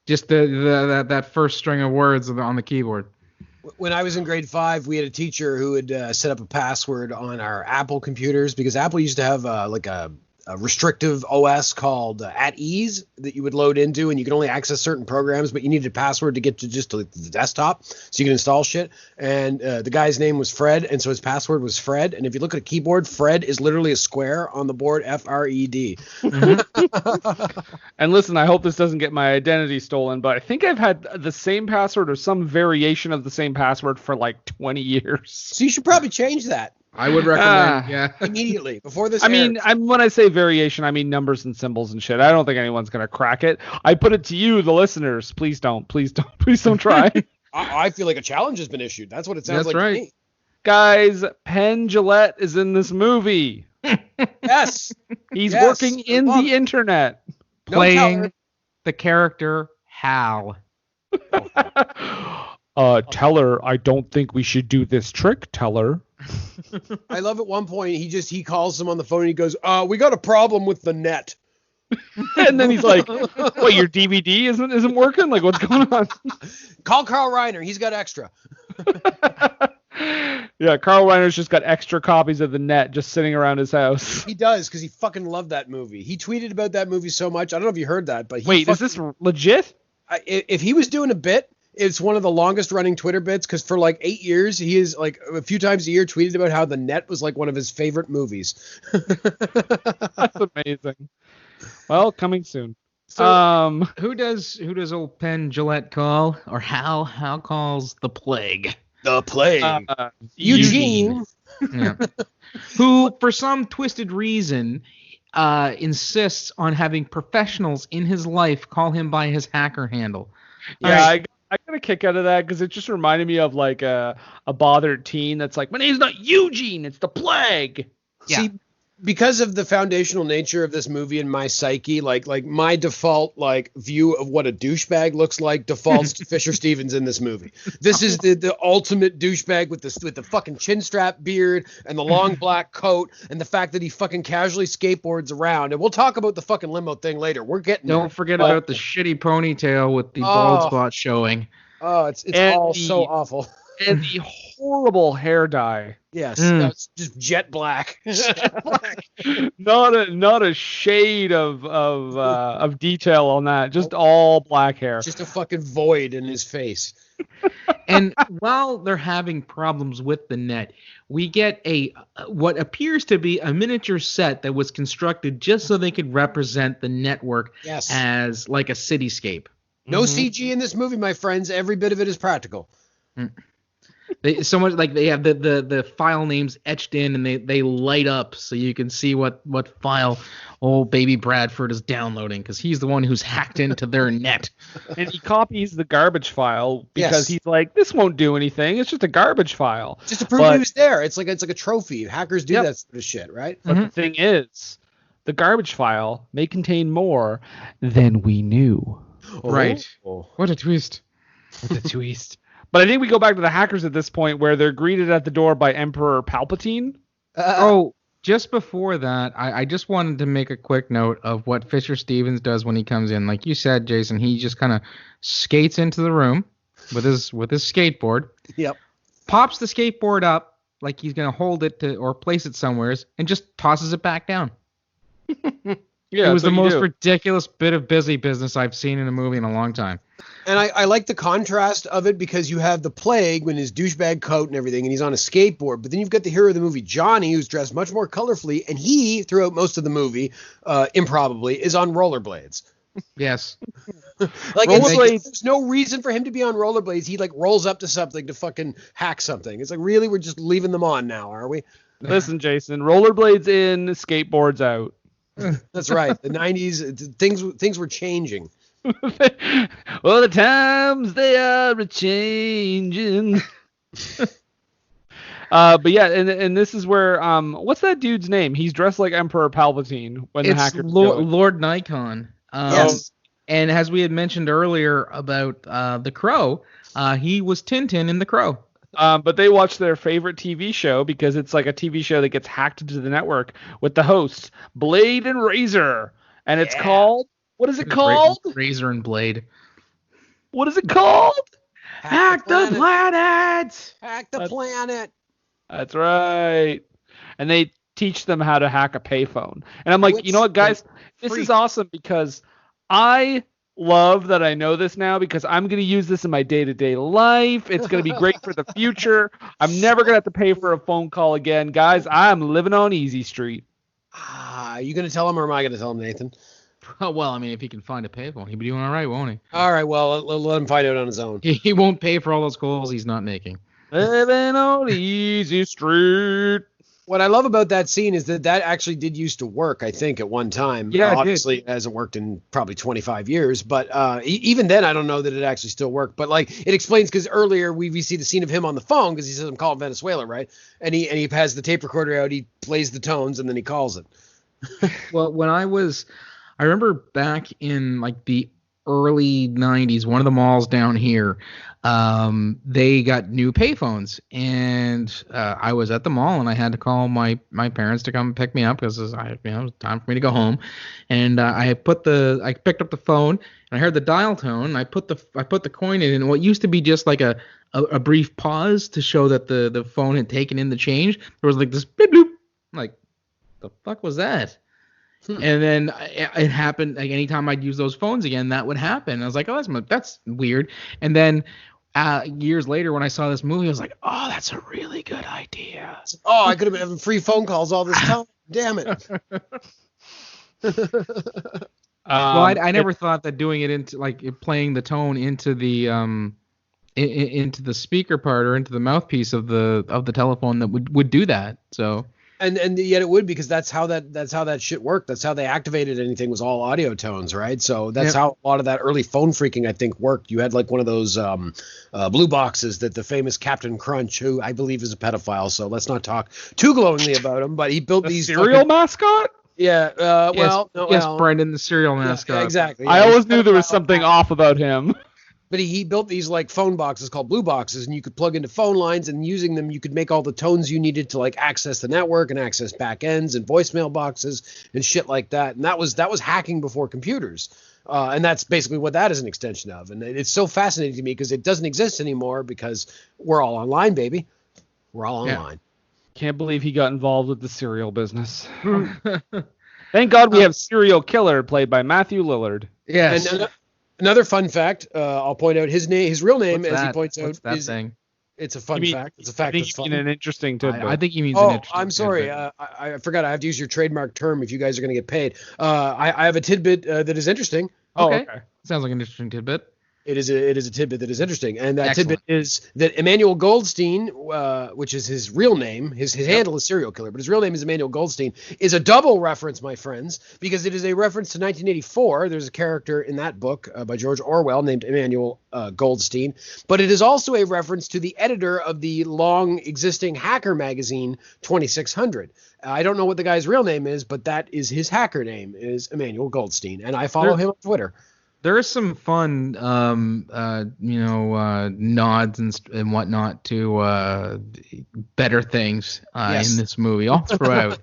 Just that first string of words on the keyboard. When I was in grade 5, we had a teacher who would set up a password on our Apple computers, because Apple used to have a restrictive OS called At Ease that you would load into, and you could only access certain programs, but you needed a password to get to just the desktop so you could install shit. And the guy's name was Fred, and so his password was Fred. And if you look at a keyboard, Fred is literally a square on the board, FRED. Mm-hmm. And listen, I hope this doesn't get my identity stolen, but I think I've had the same password or some variation of the same password for like 20 years. So you should probably change that. I would recommend, immediately before this. When I say variation, I mean numbers and symbols and shit. I don't think anyone's gonna crack it. I put it to you, the listeners. Please don't try. I feel like a challenge has been issued. That's what it sounds like. That's right. To me. Guys, Penn Jillette is in this movie. Yes. He's Yes. working in Love the it. internet. Playing the character Hal. Teller, I don't think we should do this trick, Teller. I love at one point he calls him on the phone and he goes, we got a problem with the net. And then he's like, "What? Your DVD isn't working? Like, what's going on?" Call Carl Reiner. He's got extra. Yeah, Carl Reiner's just got extra copies of the net just sitting around his house. He does, because he fucking loved that movie. He tweeted about that movie so much. I don't know if you heard that, but Wait, is this legit? If he was doing a bit, it's one of the longest running Twitter bits, because for like 8 years, he is like a few times a year tweeted about how The Net was like one of his favorite movies. That's amazing. Well, coming soon. So, who does old Penn Gillette call, or Hal calls the plague? The plague. Eugene. Yeah. Who, for some twisted reason, insists on having professionals in his life call him by his hacker handle. Yeah, I got a kick out of that because it just reminded me of like a bothered teen that's like, my name's not Eugene, it's the plague. Yeah. See, because of the foundational nature of this movie in my psyche, like my default like view of what a douchebag looks like defaults to Fisher Stevens in this movie. This is the ultimate douchebag with the fucking chin strap beard and the long black coat and the fact that he fucking casually skateboards around. And we'll talk about the fucking limo thing later. We're getting Don't forget about the shitty ponytail with the bald spot showing. Oh, it's all so awful. And the horrible hair dye. Yes, that's just jet black. Not a shade of detail on that. Just all black hair. Just a fucking void in his face. And while they're having problems with the net, we get what appears to be a miniature set that was constructed just so they could represent the network as like a cityscape. No CG in this movie, my friends. Every bit of it is practical. So much like they have the file names etched in and they light up so you can see what file old baby Bradford is downloading because he's the one who's hacked into their net. And he copies the garbage file because he's like, this won't do anything. It's just a garbage file. Just to prove he was there. It's like a trophy. Hackers do that sort of shit, right? But the thing is, the garbage file may contain more than we knew. Right. What a twist. What a twist. But I think we go back to the hackers at this point where they're greeted at the door by Emperor Palpatine. Just before that, I just wanted to make a quick note of what Fisher Stevens does when he comes in. Like you said, Jason, he just kind of skates into the room with his skateboard. Yep. Pops the skateboard up like he's going to hold it or place it somewheres and just tosses it back down. Yeah, it was the most ridiculous bit of busy business I've seen in a movie in a long time. And I like the contrast of it because you have the plague in his douchebag coat and everything, and he's on a skateboard. But then you've got the hero of the movie, Jonny, who's dressed much more colorfully, and he, throughout most of the movie, improbably, is on rollerblades. Yes. Like rollerblades. There's no reason for him to be on rollerblades. He like rolls up to something to fucking hack something. It's like, really, we're just leaving them on now, are we? Listen, Jason, rollerblades in, skateboards out. That's right. The 90s, things were changing. Well, the times they are a-changing. But yeah, and this is where what's that dude's name? He's dressed like Emperor Palpatine when the hackers Lord Nikon. Yes. And as we had mentioned earlier about the Crow, he was Tintin in the Crow. But they watch their favorite TV show because it's like a TV show that gets hacked into the network with the hosts Blade and Razor, and it's called. What is it called? Razor and Blade. What is it called? Hack the planet. Hack the planet. That's right. And they teach them how to hack a payphone. And I'm like, you know what, guys? This is awesome because I love that I know this now because I'm going to use this in my day-to-day life. It's going to be great for the future. I'm never going to have to pay for a phone call again. Guys, I'm living on Easy Street. Are you going to tell him or am I going to tell him, Nathan? Well, I mean, if he can find a payphone, he'll be doing all right, won't he? All right, well, let him find out on his own. He won't pay for all those calls he's not making. Living on Easy Street. What I love about that scene is that actually did used to work, I think, at one time. Yeah, it obviously it hasn't worked in probably 25 years, but even then I don't know that it actually still worked. But like it explains because earlier we see the scene of him on the phone because he says I'm calling Venezuela, right? And he has the tape recorder out, he plays the tones, and then he calls it. Well, I remember back in like the early 90s, one of the malls down here, they got new payphones, and I was at the mall and I had to call my parents to come pick me up because it was time for me to go home. And I picked up the phone and I heard the dial tone. And I put the coin in, and what used to be just like a brief pause to show that the phone had taken in the change, there was like this bloop bloop. I'm like, the fuck was that? And then it happened, like anytime I'd use those phones again, that would happen. I was like, oh, that's weird. And then years later, when I saw this movie, I was like, oh, that's a really good idea. Oh, I could have been having free phone calls all this time. Damn it. Well, I never thought that doing it into like playing the tone into the into the speaker part or into the mouthpiece of the telephone that would do that. So. And yet it would, because that's how that shit worked. That's how they activated anything, was all audio tones, right? So that's how a lot of that early phone freaking, I think, worked. You had like one of those blue boxes that the famous Captain Crunch, who I believe is a pedophile, so let's not talk too glowingly about him, but he built these cereal mascot. Yeah. Yes, Brendan, the cereal mascot. Yeah, exactly. I always knew there was something off about him. But he built these like phone boxes called blue boxes, and you could plug into phone lines, and using them you could make all the tones you needed to like access the network and access back ends and voicemail boxes and shit like that. And that was hacking before computers. And that's basically what that is an extension of. And it's so fascinating to me because it doesn't exist anymore because we're all online, baby. We're all online. Can't believe he got involved with the cereal business. Thank God we have Serial Killer played by Matthew Lillard. Yes. And another fun fact, I'll point out his real name, as he points out, is thing? It's a fun fact. It's a fact that's fun. An interesting tidbit. I think he means an interesting I'm sorry. I forgot. I have to use your trademark term if you guys are going to get paid. I have a tidbit that is interesting. Okay. Sounds like an interesting tidbit. It is a tidbit that is interesting, and that tidbit is that Emmanuel Goldstein, which is his real name, his handle is Serial Killer, but his real name is Emmanuel Goldstein, is a double reference, my friends, because it is a reference to 1984. There's a character in that book by George Orwell named Emmanuel Goldstein, but it is also a reference to the editor of the long-existing hacker magazine 2600. I don't know what the guy's real name is, but that is his hacker name, is Emmanuel Goldstein, and I follow him on Twitter. There is some fun, nods and whatnot to better things in this movie all throughout.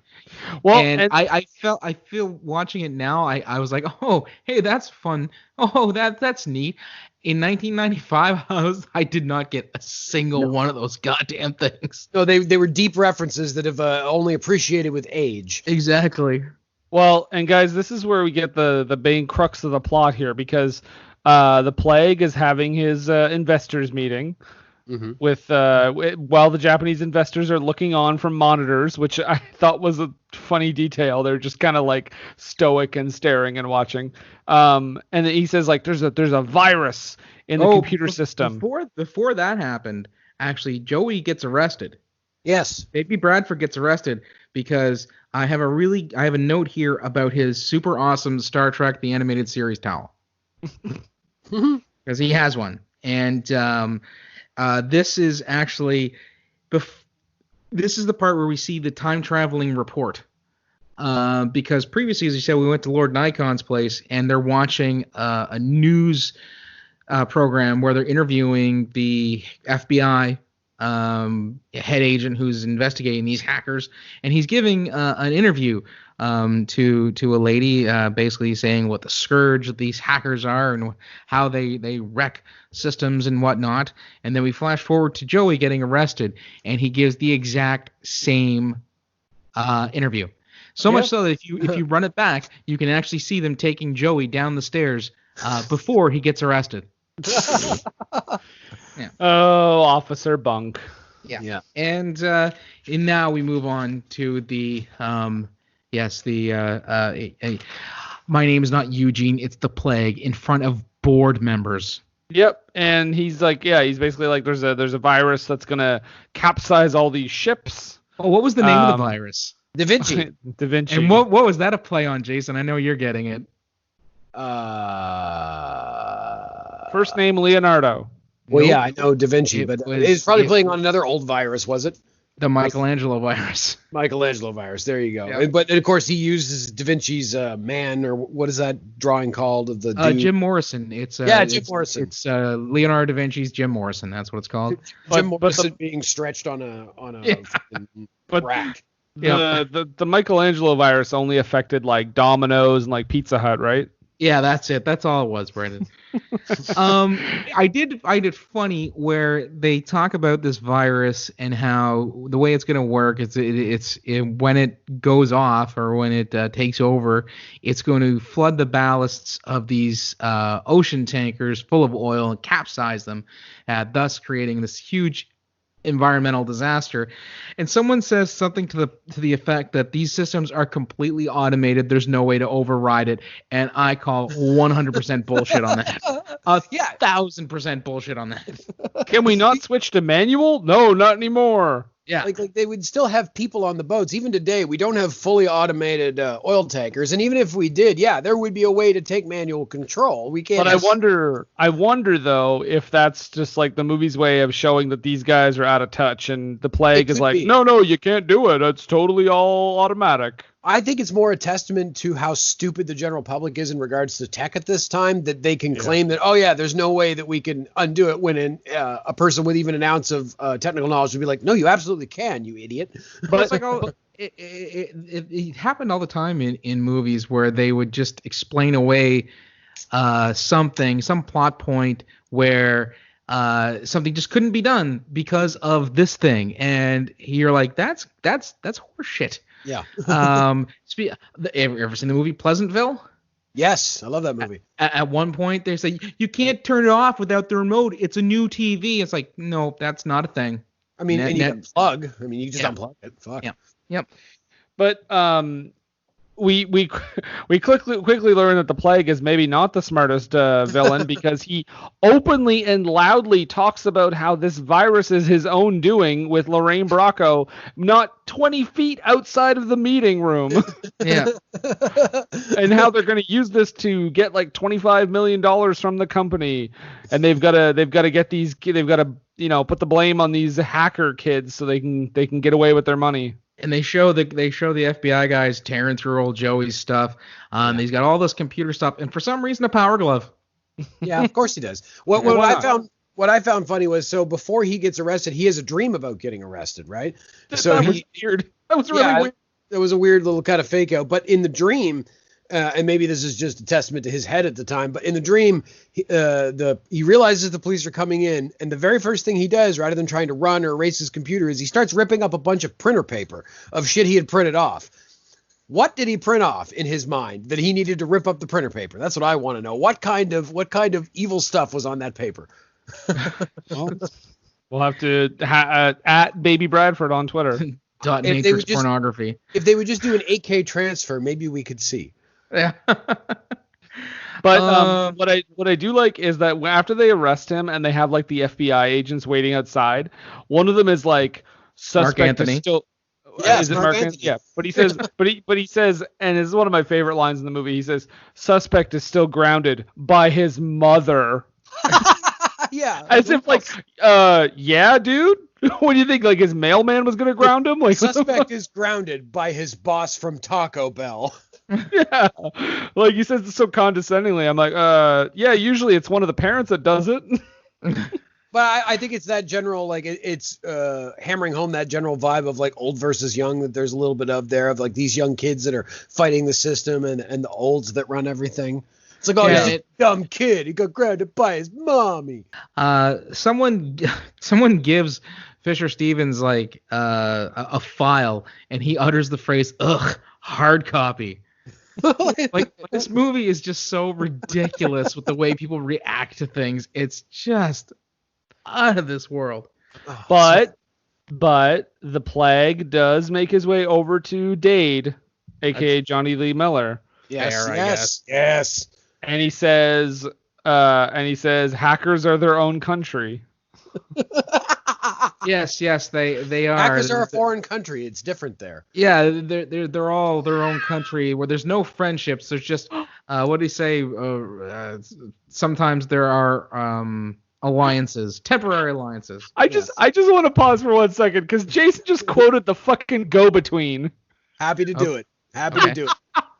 I feel watching it now. I was like, oh, hey, that's fun. Oh, that's neat. In 1995, I did not get a single one of those goddamn things. No, they were deep references that have only appreciated with age. Exactly. Well, and guys, this is where we get the main crux of the plot here, because the Plague is having his investors meeting with while the Japanese investors are looking on from monitors, which I thought was a funny detail. They're just kind of like stoic and staring and watching. And then he says like there's a virus in the computer system. Before that happened, actually, Joey gets arrested. Yes. Baby Bradford gets arrested because I have a note here about his super awesome Star Trek the Animated Series towel. Because he has one. And this is actually this is the part where we see the time traveling report. Because previously, as you said, we went to Lord Nikon's place and they're watching a news program where they're interviewing the FBI head agent who's investigating these hackers, and he's giving an interview to a lady, basically saying what the scourge of these hackers are and how they wreck systems and whatnot. And then we flash forward to Joey getting arrested, and he gives the exact same interview. So much so that if you run it back, you can actually see them taking Joey down the stairs before he gets arrested. Yeah. Oh, Officer Bunk. Yeah. And now we move on to the my name is not Eugene, it's the Plague, in front of board members. Yep. And he's like, he's basically like there's a virus that's gonna capsize all these ships. Oh, what was the name of the virus? Da Vinci. Da Vinci. And what was that a play on, Jason? I know you're getting it. First name Leonardo. Well, Nope. yeah, I know Da Vinci, It but was- it's probably it- playing on another old virus, was it? The Michelangelo virus. Michelangelo virus. There you go. Yeah. But of course, he uses Da Vinci's man, or what is that drawing called of the dude? Jim Morrison. It's Jim it's- Morrison. It's Leonardo da Vinci's Jim Morrison. That's what it's called. Jim But Morrison being stretched on a fucking But- rack. The Michelangelo virus only affected like Domino's and like Pizza Hut, right? Yeah, that's it. That's all it was, Brendan. I did find it funny where they talk about this virus and how the way it's going to work is when it goes off or when it takes over, it's going to flood the ballasts of these ocean tankers full of oil and capsize them, thus creating this huge environmental disaster. And someone says something to the effect that these systems are completely automated, there's no way to override it, and I call 100% bullshit on that. 1,000% bullshit on that. Can we not switch to manual? No, not anymore. Yeah. Like they would still have people on the boats. Even today, we don't have fully automated oil tankers, and even if we did, there would be a way to take manual control. We can't. But I wonder though if that's just like the movie's way of showing that these guys are out of touch, and the plague It is could like, be. no, you can't do it. It's totally all automatic. I think it's more a testament to how stupid the general public is in regards to tech at this time that they can claim that, there's no way that we can undo it, when a person with even an ounce of technical knowledge would be like, no, you absolutely can, you idiot. But it's like it happened all the time in movies where they would just explain away some plot point where something just couldn't be done because of this thing, and you're like, that's horseshit. Yeah. Ever seen the movie Pleasantville? Yes, I love that movie. At one point, they say you can't turn it off without the remote. It's a new TV. It's like, no, that's not a thing. I mean, and you can plug. I mean, you can just Yeah. unplug it. Fuck. Yeah. Yep. But we quickly learn that the plague is maybe not the smartest villain because he openly and loudly talks about how this virus is his own doing with Lorraine Bracco not 20 feet outside of the meeting room. Yeah. And how they're going to use this to get like $25 million from the company, and they've got to put the blame on these hacker kids so they can get away with their money. And they show the FBI guys tearing through old Joey's stuff. He's got all this computer stuff, and for some reason a power glove. Yeah, of course he does. What I found funny was, so before he gets arrested, he has a dream about getting arrested, right? That was weird. That was really weird. It was a weird little kind of fake out. But in the dream, and maybe this is just a testament to his head at the time, but in the dream, he realizes the police are coming in, and the very first thing he does, rather than trying to run or erase his computer, is he starts ripping up a bunch of printer paper of shit he had printed off. What did he print off in his mind that he needed to rip up the printer paper? That's what I want to know. What kind of evil stuff was on that paper? Well, we'll have to at Baby Bradford on Twitter. Nature's pornography. If they would just do an 8K transfer, maybe we could see. Yeah. But what I do like is that after they arrest him and they have like the FBI agents waiting outside, one of them is like, suspect Marc Anthony. is still. Yes, is it Marc Marc Anthony. Anthony? Yeah, but he says, but he says, and this is one of my favorite lines in the movie. He says, "Suspect is still grounded by his mother." Yeah. As if like, yeah, dude. What do you think? Like his mailman was gonna ground him? Like Suspect is grounded by his boss from Taco Bell. Yeah, like he says it so condescendingly. I'm like, yeah. Usually it's one of the parents that does it. But I think it's that general, like it's hammering home that general vibe of like old versus young that there's a little bit of there, of like these young kids that are fighting the system and the olds that run everything. It's like, he's a dumb kid. He got grounded by his mommy. Someone gives Fisher Stevens like a file, and he utters the phrase, "Ugh, hard copy." Like this movie is just so ridiculous with the way people react to things. It's just out of this world. But the plague does make his way over to Dade, aka Jonny Lee Miller. Yes. And he says, hackers are their own country. Yes, they are. Hackers are a foreign country. It's different there. Yeah, they're all their own country where there's no friendships. There's just what do you say? Sometimes there are alliances, temporary alliances. I just want to pause for 1 second because Jason just quoted the fucking go-between. Happy to do it. Happy to do it.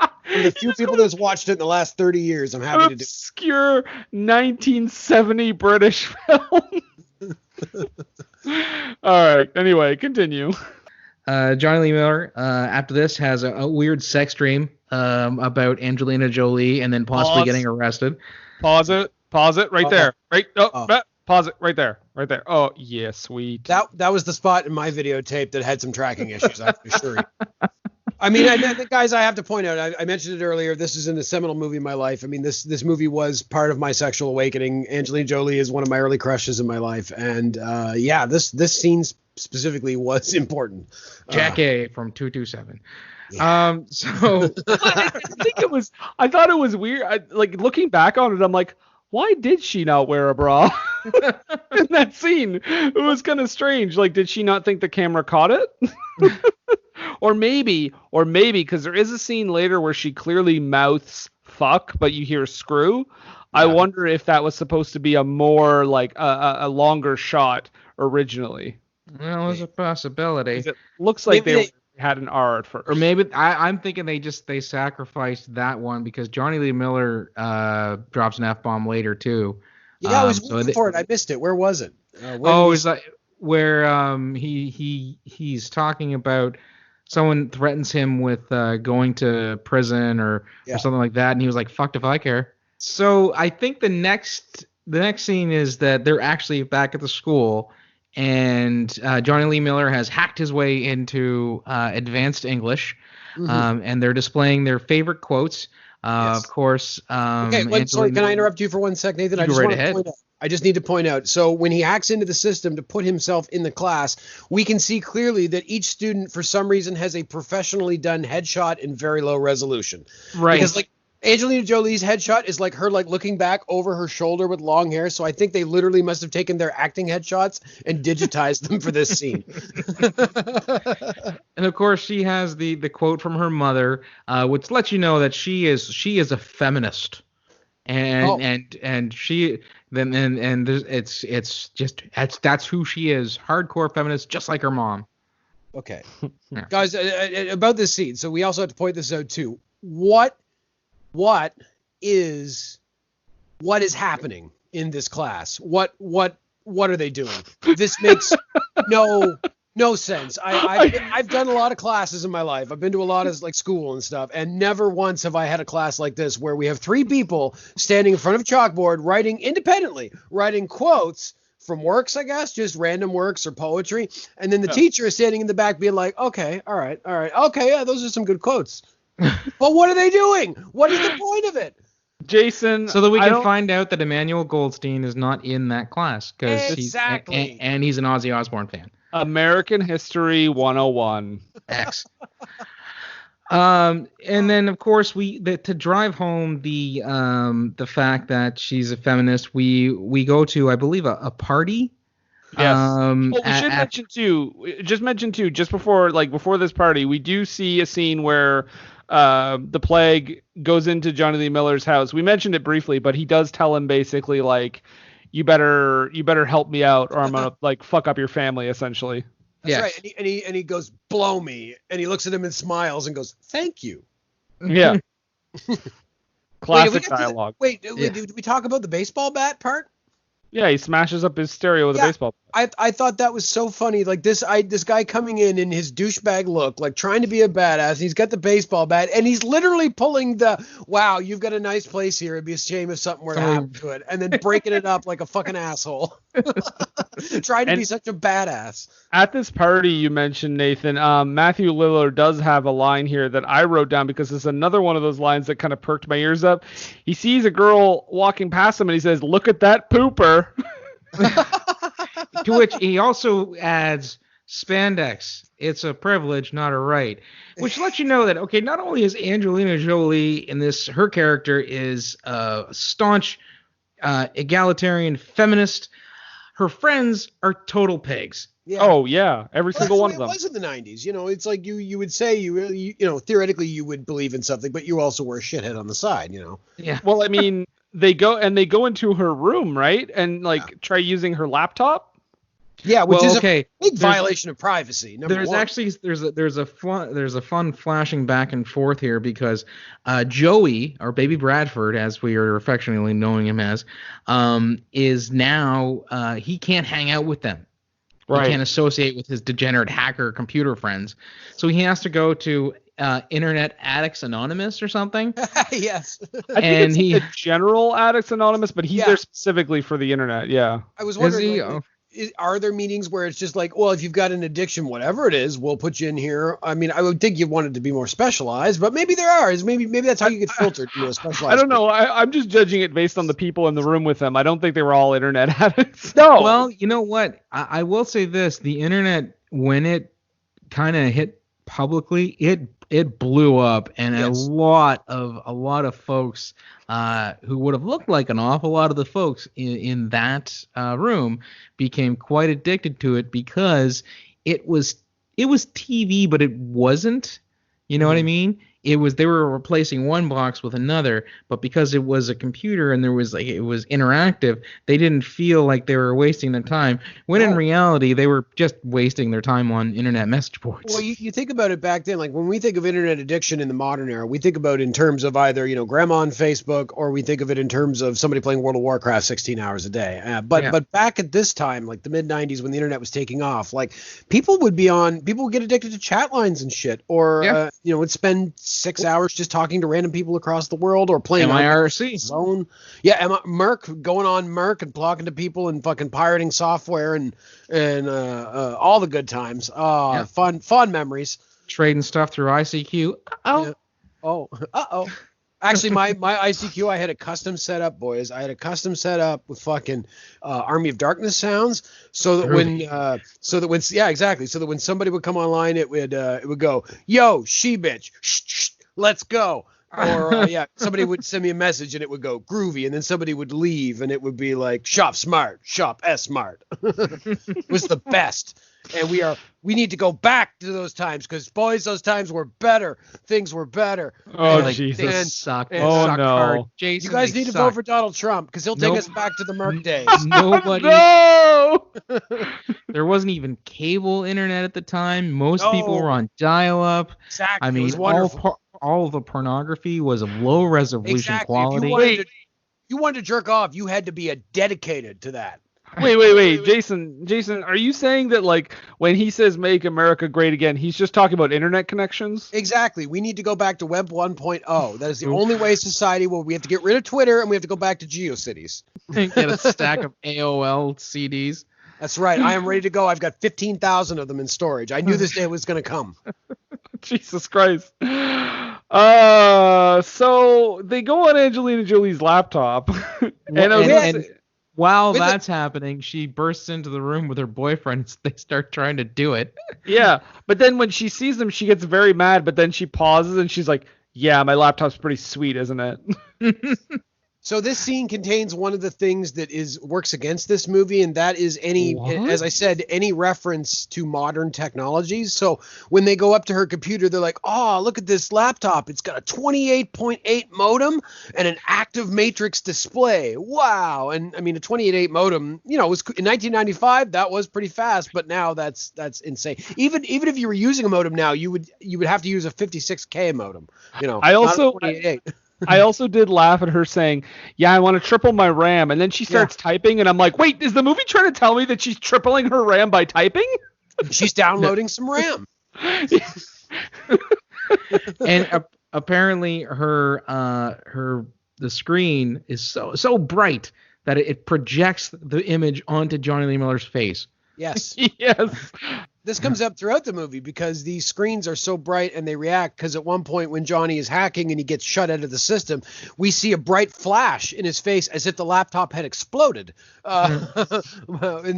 One of the few people that's watched it in the last 30 years, I'm happy to do it. Obscure 1970 British film. All right. Anyway, continue. Jonny Lee Miller, after this, has a weird sex dream about Angelina Jolie and then possibly getting arrested. Pause it right there. Right. Pause it right there. Right there. Oh, yeah, sweet. That was the spot in my videotape that had some tracking issues, I can assure you. I mean, guys, I have to point out, I mentioned it earlier, this is in a seminal movie in my life. I mean, this movie was part of my sexual awakening. Angelina Jolie is one of my early crushes in my life. And this scene specifically was important. Jack A from 227. Yeah. I thought it was weird. Like looking back on it, I'm like, why did she not wear a bra in that scene? It was kind of strange. Like, did she not think the camera caught it? Or maybe, because there is a scene later where she clearly mouths fuck, but you hear screw. Yeah. I wonder if that was supposed to be a more like a longer shot originally. Well, there's a possibility. It looks like they had an R at first. Or maybe I'm thinking they sacrificed that one because Jonny Lee Miller drops an F-bomb later too. Yeah, I was looking for it. I missed it. Where was it? It's like where he's talking about someone threatens him with going to prison or something like that, and he was like, "Fucked if I care." So I think the next scene is that they're actually back at the school, and Jonny Lee Miller has hacked his way into advanced English, and they're displaying their favorite quotes. Of course. Okay, sorry, can I interrupt you for 1 sec, Nathan? I just need to point out. So when he hacks into the system to put himself in the class, we can see clearly that each student, for some reason, has a professionally done headshot in very low resolution. Right. Because like Angelina Jolie's headshot is like her like looking back over her shoulder with long hair. So I think they literally must have taken their acting headshots and digitized them for this scene. And of course, she has the quote from her mother, which lets you know that she is a feminist. And she then and it's just that's who she is, hardcore feminist, just like her mom. Okay, guys, about this scene. So we also have to point this out too. What is happening in this class? What are they doing? This makes no sense. I've done a lot of classes in my life. I've been to a lot of like school and stuff, and never once have I had a class like this where we have three people standing in front of a chalkboard writing independently, writing quotes from works, I guess, just random works or poetry, and then the teacher is standing in the back being like, okay, all right, okay, yeah, those are some good quotes. But what are they doing? What is the point of it? Jason, so that we can find out that Emmanuel Goldstein is not in that class because he's an Ozzy Osbourne fan. American History 101. X. And then of course to drive home the fact that she's a feminist, we go to, I believe, a party. Yes. We should mention too, just before this party, we do see a scene where the plague goes into Jonny Lee Miller's house. We mentioned it briefly, but he does tell him basically like, you better help me out or I'm gonna like fuck up your family, essentially. That's right. And he goes, blow me. And he looks at him and smiles and goes, thank you. Yeah. Classic dialogue. Did we talk about the baseball bat part? Yeah, he smashes up his stereo with a baseball bat. I thought that was so funny. Like this guy coming in his douchebag look, like trying to be a badass. And he's got the baseball bat, and he's literally pulling the, wow, you've got a nice place here. It'd be a shame if something were to happen to it. And then breaking it up like a fucking asshole. Trying to be such a badass. At this party you mentioned, Nathan, Matthew Lillard does have a line here that I wrote down because it's another one of those lines that kind of perked my ears up. He sees a girl walking past him and he says, look at that pooper. To which he also adds spandex. It's a privilege, not a right. Which lets you know that, okay, not only is Angelina Jolie in this, her character is a staunch egalitarian feminist. her friends are total pigs. Yeah. Oh yeah, every single one of them. It was in the 90s. You know, it's like you would say you know, theoretically you would believe in something, but you also were a shithead on the side, you know. Yeah. Well, I mean, they go into her room, right? And try using her laptop. Yeah, which is okay. a big violation of privacy. There's a fun flashing back and forth here because Joey, or baby Bradford, as we are affectionately knowing him as, is now he can't hang out with them. Right. He can't associate with his degenerate hacker computer friends, so he has to go to Internet Addicts Anonymous or something. Yes. I think it's a general Addicts Anonymous, but he's there specifically for the internet. Yeah. I was wondering. Are there meetings where it's just like, well, if you've got an addiction, whatever it is, we'll put you in here? I mean, I would think you wanted to be more specialized, but maybe there are. Maybe that's how you get filtered. Specialized. I don't know. I'm just judging it based on the people in the room with them. I don't think they were all internet addicts. No. Well, you know what? I will say this: the internet, when it kind of hit publicly, it blew up, and a lot of folks who would have looked like an awful lot of the folks in that room became quite addicted to it because it was TV, but it wasn't. You know what I mean? They were replacing one box with another, but because it was a computer and it was interactive, they didn't feel like they were wasting their time. When in reality, they were just wasting their time on internet message boards. Well, you think about it back then, like when we think of internet addiction in the modern era, we think about it in terms of either, grandma on Facebook, or we think of it in terms of somebody playing World of Warcraft 16 hours a day. But back at this time, like the mid 90s when the internet was taking off, like people would get addicted to chat lines and shit, or would spend 6 hours just talking to random people across the world, or playing MIRC zone. Yeah, Marc, going on Marc and talking to people and fucking pirating software and all the good times. Fun memories. Trading stuff through ICQ. Actually, my ICQ, I had a custom setup, boys. I had a custom setup with fucking Army of Darkness sounds, so that when somebody would come online, it would go, "Yo, she bitch, shh, let's go." Or somebody would send me a message and it would go groovy, and then somebody would leave and it would be like shop smart, shop S smart. It was the best. And we need to go back to those times, because boys, those times were better. Things were better. Oh, Jesus. Sucked. Oh, no. Hard. Jason, you guys need to vote for Donald Trump, because he'll take us back to the Marc days. Nobody. No! There wasn't even cable internet at the time. Most people were on dial-up. Exactly. I mean, it was wonderful. all of the pornography was of low resolution quality. If you wanted to jerk off, you had to be dedicated to that. Wait, Jason, are you saying that, like, when he says "Make America Great Again," he's just talking about internet connections? Exactly. We need to go back to Web 1.0. That is the only way society will. We have to get rid of Twitter, and we have to go back to GeoCities. Get a stack of AOL CDs. That's right. I am ready to go. I've got 15,000 of them in storage. I knew this day was going to come. Jesus Christ. So they go on Angelina Jolie's laptop, and while that's happening, she bursts into the room with her boyfriend. They start trying to do it. Yeah, but then when she sees them, she gets very mad, but then she pauses and she's like, "Yeah, my laptop's pretty sweet, isn't it?" So this scene contains one of the things that works against this movie, and that is as I said, any reference to modern technologies. So when they go up to her computer, they're like, "Oh, look at this laptop. It's got a 28.8 modem and an active matrix display. Wow!" And I mean, a 28.8 modem, was in 1995. That was pretty fast, but now that's insane. Even if you were using a modem now, you would have to use a 56K modem. I also did laugh at her saying, "Yeah, I want to triple my RAM," and then she starts typing, and I'm like, "Wait, is the movie trying to tell me that she's tripling her RAM by typing?" She's downloading some RAM. And apparently, the screen is so bright that it projects the image onto Jonny Lee Miller's face. Yes. Yes. This comes up throughout the movie because these screens are so bright and they react, because at one point when Jonny is hacking and he gets shut out of the system, we see a bright flash in his face as if the laptop had exploded. And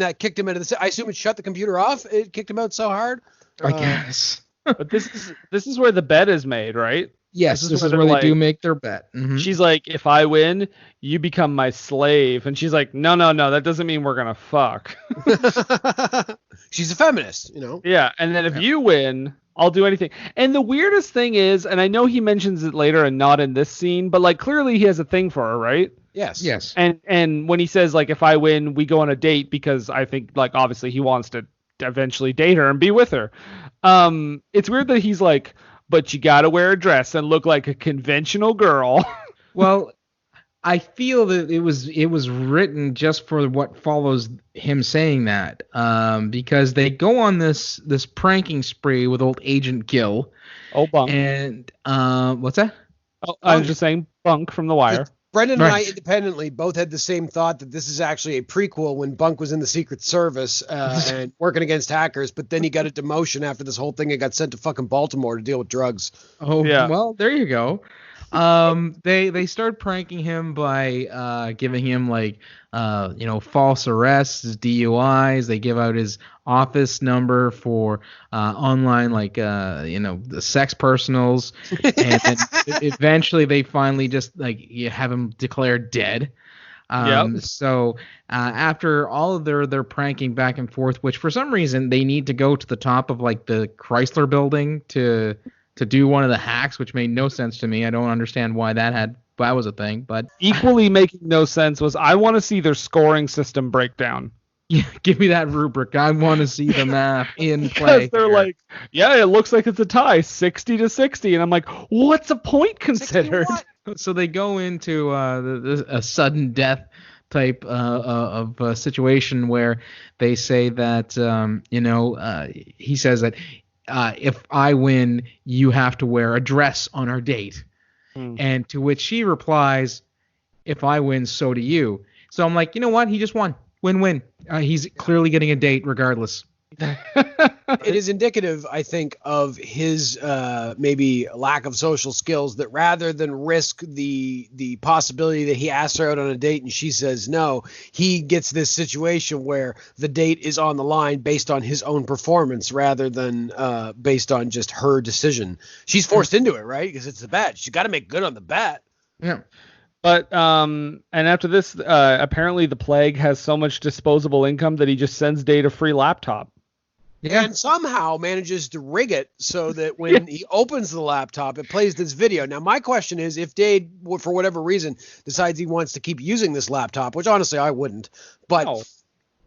that kicked him out of the system. I assume it shut the computer off. It kicked him out so hard. I guess. But this is where the bed is made, right? Yes, this is they're where they like- do make their bet. Mhm. She's like, if I win, you become my slave. And she's like, no, that doesn't mean we're going to fuck. She's a feminist, you know. Yeah. And then if you win, I'll do anything. And the weirdest thing is, and I know he mentions it later and not in this scene, but like clearly he has a thing for her, right? Yes. Yes. And when he says like, if I win, we go on a date, because I think like obviously he wants to eventually date her and be with her. It's weird that he's like, but you got to wear a dress and look like a conventional girl. Well, I feel that it was written just for what follows him saying that, because they go on this pranking spree with old Agent Gill. Oh, Bunk. And what's that? Oh, I was just saying Bunk from The Wire. Brendan and I Right. independently both had the same thought that this is actually a prequel when Bunk was in the Secret Service and working against hackers, but then he got a demotion after this whole thing and got sent to fucking Baltimore to deal with drugs. Oh, Yeah. well, there you go. They start pranking him by giving him like false arrests, DUIs. They give out his office number for online the sex personals, and then eventually they finally just have him declared dead. So after all of their pranking back and forth, which for some reason they need to go to the top of like the Chrysler building to do one of the hacks, which made no sense to me. I don't understand why that was a thing, but Equally making no sense was, I want to see their scoring system breakdown. yeah, give me that rubric. I want to see the math in Because play. they're here. like, yeah, it looks like it's a tie, 60-60. And I'm like, what's a point considered? So they go into a sudden death type of situation where they say that he says that if I win, you have to wear a dress on our date. And to which she replies, if I win, so do you. So I'm like, you know what? He just won. Win-win. He's clearly getting a date regardless. It is indicative, I think, of his maybe lack of social skills, that rather than risk the possibility that he asks her out on a date and she says no, he gets this situation where the date is on the line based on his own performance rather than based on just her decision. She's forced into it, right? Because it's the bet. She's got to make good on the bet. Yeah. But and after this, apparently the plague has so much disposable income that he just sends Dade a free laptop. Yeah. And somehow manages to rig it so that when he opens the laptop, it plays this video. Now, my question is, if Dade, for whatever reason, decides he wants to keep using this laptop, which honestly I wouldn't, but No.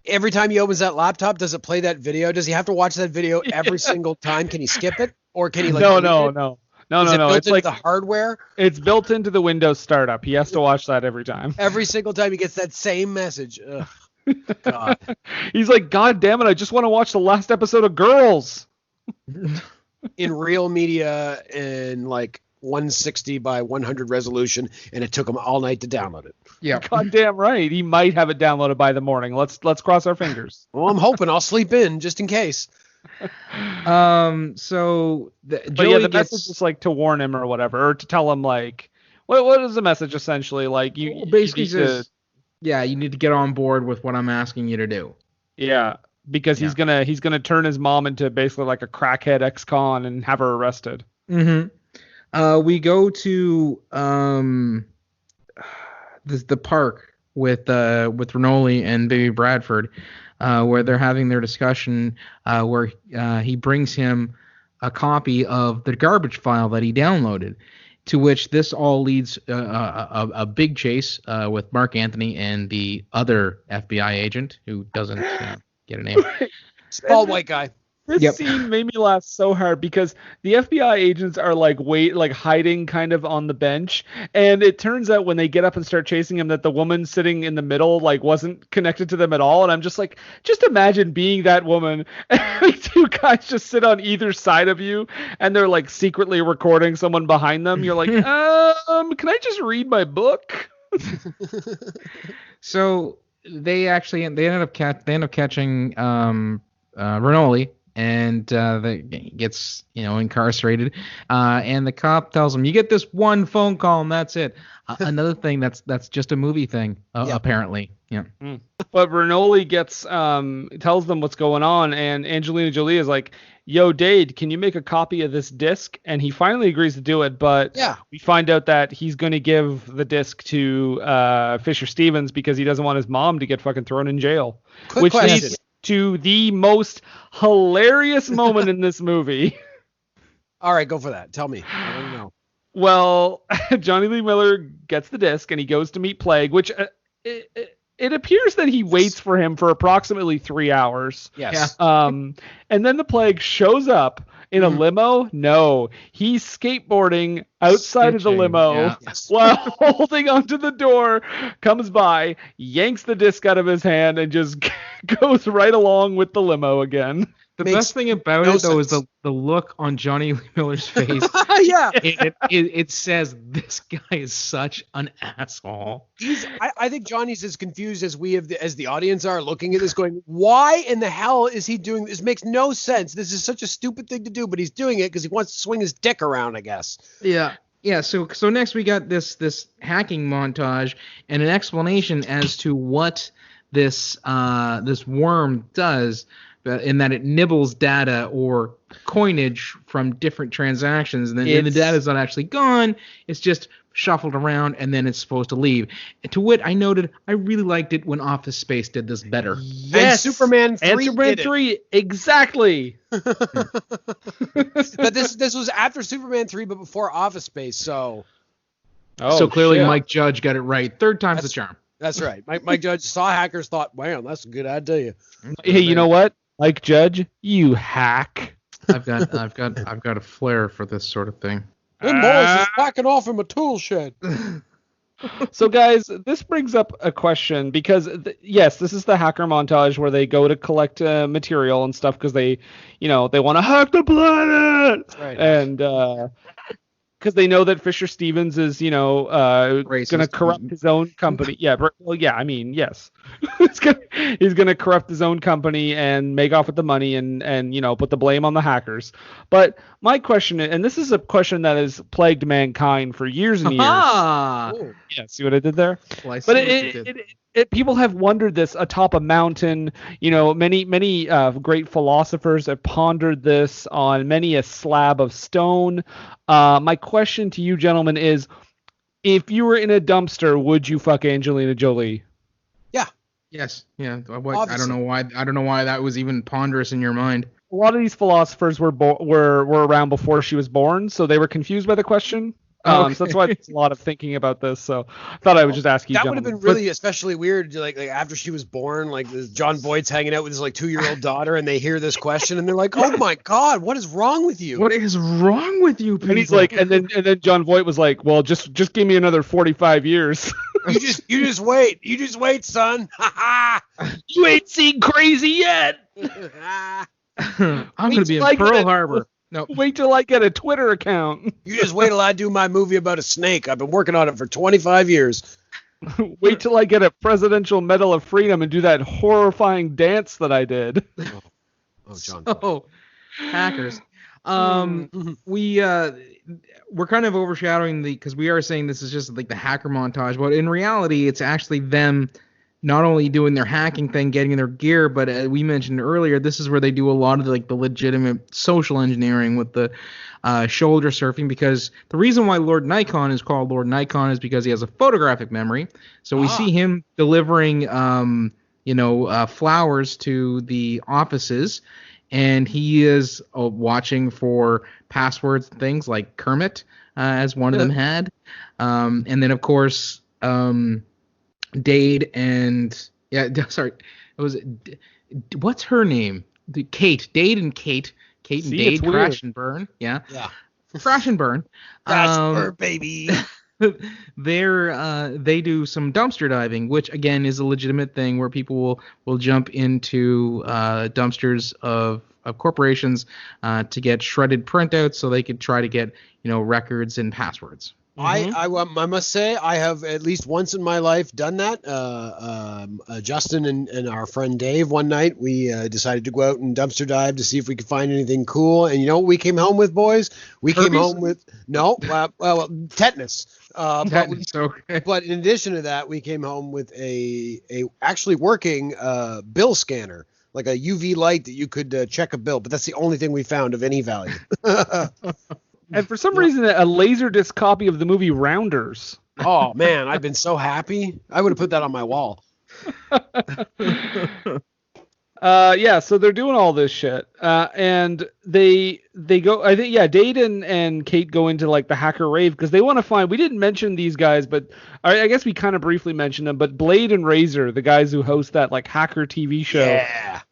every time he opens that laptop, does it play that video? Does he have to watch that video every single time? Can he skip it? Or can he delete it? No. Is it No. built It's into like the hardware? it's built into the Windows startup. He has to watch that every time. Every single time he gets that same message. Ugh. God. He's like, God damn it! I just want to watch the last episode of Girls. In real media and like 160 by 100 resolution, and it took him all night to download it. Yeah. God damn right. He might have it downloaded by the morning. Let's cross our fingers. Well, I'm hoping I'll sleep in just in case. So But Jolie yeah, the gets message is like to warn him or whatever, or to tell him like, what is the message essentially? Like you basically you need says, yeah, you need to get on board with what I'm asking you to do. yeah, because he's gonna turn his mom into basically like a crackhead ex-con and have her arrested. Mm-hmm. We go to the park with Renoly and baby Bradford, where they're having their discussion, where he brings him a copy of the garbage file that he downloaded, to which this all leads a big chase with Marc Anthony and the other FBI agent who doesn't get a name. Bald white guy. This scene made me laugh so hard because the FBI agents are like hiding kind of on the bench, and it turns out when they get up and start chasing him that the woman sitting in the middle like wasn't connected to them at all. And I'm just like, just imagine being that woman and two guys just sit on either side of you and they're like secretly recording someone behind them. You're like, can I just read my book? So they end up catching Renoly and he gets incarcerated. And the cop tells him, "You get this one phone call, and that's it." Another thing that's just a movie thing, apparently. Yeah. But Renoly tells them what's going on, and Angelina Jolie is like, "Yo, Dade, can you make a copy of this disc?" And he finally agrees to do it, but we find out that he's going to give the disc to Fisher Stevens because he doesn't want his mom to get fucking thrown in jail. Quick question. Leads to the most hilarious moment in this movie. All right, go for that. Tell me. I don't know. Well, Jonny Lee Miller gets the disc and he goes to meet Plague, which it appears that he waits for him for approximately 3 hours. Yes. And then the Plague shows up in a limo. No, he's skateboarding outside of the limo while holding onto the door, comes by, yanks the disc out of his hand, and just goes right along with the limo again. The best thing about it, though, is the look on Jonny Lee Miller's face. Yeah. It says, this guy is such an asshole. I think Johnny's as confused as as the audience are looking at this going, why in the hell is he doing this? Makes no sense. This is such a stupid thing to do, but he's doing it because he wants to swing his dick around, I guess. Yeah. Yeah, so next we got this hacking montage and an explanation as to what this worm does, in that it nibbles data or coinage from different transactions, and then the data's not actually gone, it's just shuffled around, and then it's supposed to leave. And to wit, I noted I really liked it when Office Space did this better. Yes, and Superman 3 and Superman 3, exactly. But this was after Superman 3, but before Office Space, so... so clearly Mike Judge got it right. Third time's the charm. That's right. Mike Judge saw hackers, thought, "Wow, that's a good idea." Hey, you know what? Mike Judge, you hack. I've got a flair for this sort of thing. Them boys is whacking off in a tool shed. So, guys, this brings up a question because, yes, this is the hacker montage where they go to collect material and stuff because they want to hack the planet. Right. And because they know that Fisher Stevens is, going to corrupt his own company. Yeah. Well, yeah. I mean, yes. He's going to corrupt his own company and make off with the money and put the blame on the hackers. But my question, and this is a question that has plagued mankind for years and years. Yeah. See what I did there? Well, but people have wondered this atop a mountain. Many great philosophers have pondered this on many a slab of stone. My question to you, gentlemen, is: if you were in a dumpster, would you fuck Angelina Jolie? Yeah. Yes. Yeah. I don't know why that was even ponderous in your mind. A lot of these philosophers were around before she was born, so they were confused by the question. So that's why there's a lot of thinking about this. So I thought I would just ask you. That would have been really especially weird, like after she was born, like John Boyd's hanging out with his 2-year-old daughter, and they hear this question, and they're like, "Oh my God, what is wrong with you? What is wrong with you?" People? And he's like, and then John Voight was like, "Well, just give me another 45 years." You just wait, son. You ain't seen crazy yet. I'm gonna be in Pearl Harbor. No. Wait till I get a Twitter account. You just wait till I do my movie about a snake. I've been working on it for 25 years. Wait till I get a Presidential Medal of Freedom and do that horrifying dance that I did. John. Oh, hackers. We're kind of overshadowing because we are saying this is just like the hacker montage, but in reality, it's actually them not only doing their hacking thing, getting their gear, but we mentioned earlier, this is where they do a lot of the legitimate social engineering with the shoulder surfing, because the reason why Lord Nikon is called Lord Nikon is because he has a photographic memory. So we see him delivering, flowers to the offices, and he is watching for passwords and things like Kermit, as one of them had. And then, of course, Dade and what's her name? Dade and Kate and Dade crash and burn. Yeah. Crash and burn. Baby. They do some dumpster diving, which again is a legitimate thing where people will jump into dumpsters of corporations to get shredded printouts so they could try to get records and passwords. I must say I have at least once in my life done that. Justin and our friend Dave, one night we decided to go out and dumpster dive to see if we could find anything cool. And you know what we came home with, boys? We came home with tetanus. But in addition to that, we came home with a actually working bill scanner, like a UV light that you could check a bill. But that's the only thing we found of any value. And for some reason, a Laserdisc copy of the movie Rounders. Oh, man, I've been so happy. I would have put that on my wall. So they're doing all this shit. And they go, I think, Dade and Kate go into like the hacker rave because they want to find, we didn't mention these guys, but I guess we kind of briefly mentioned them, but Blade and Razor, the guys who host that like hacker TV show,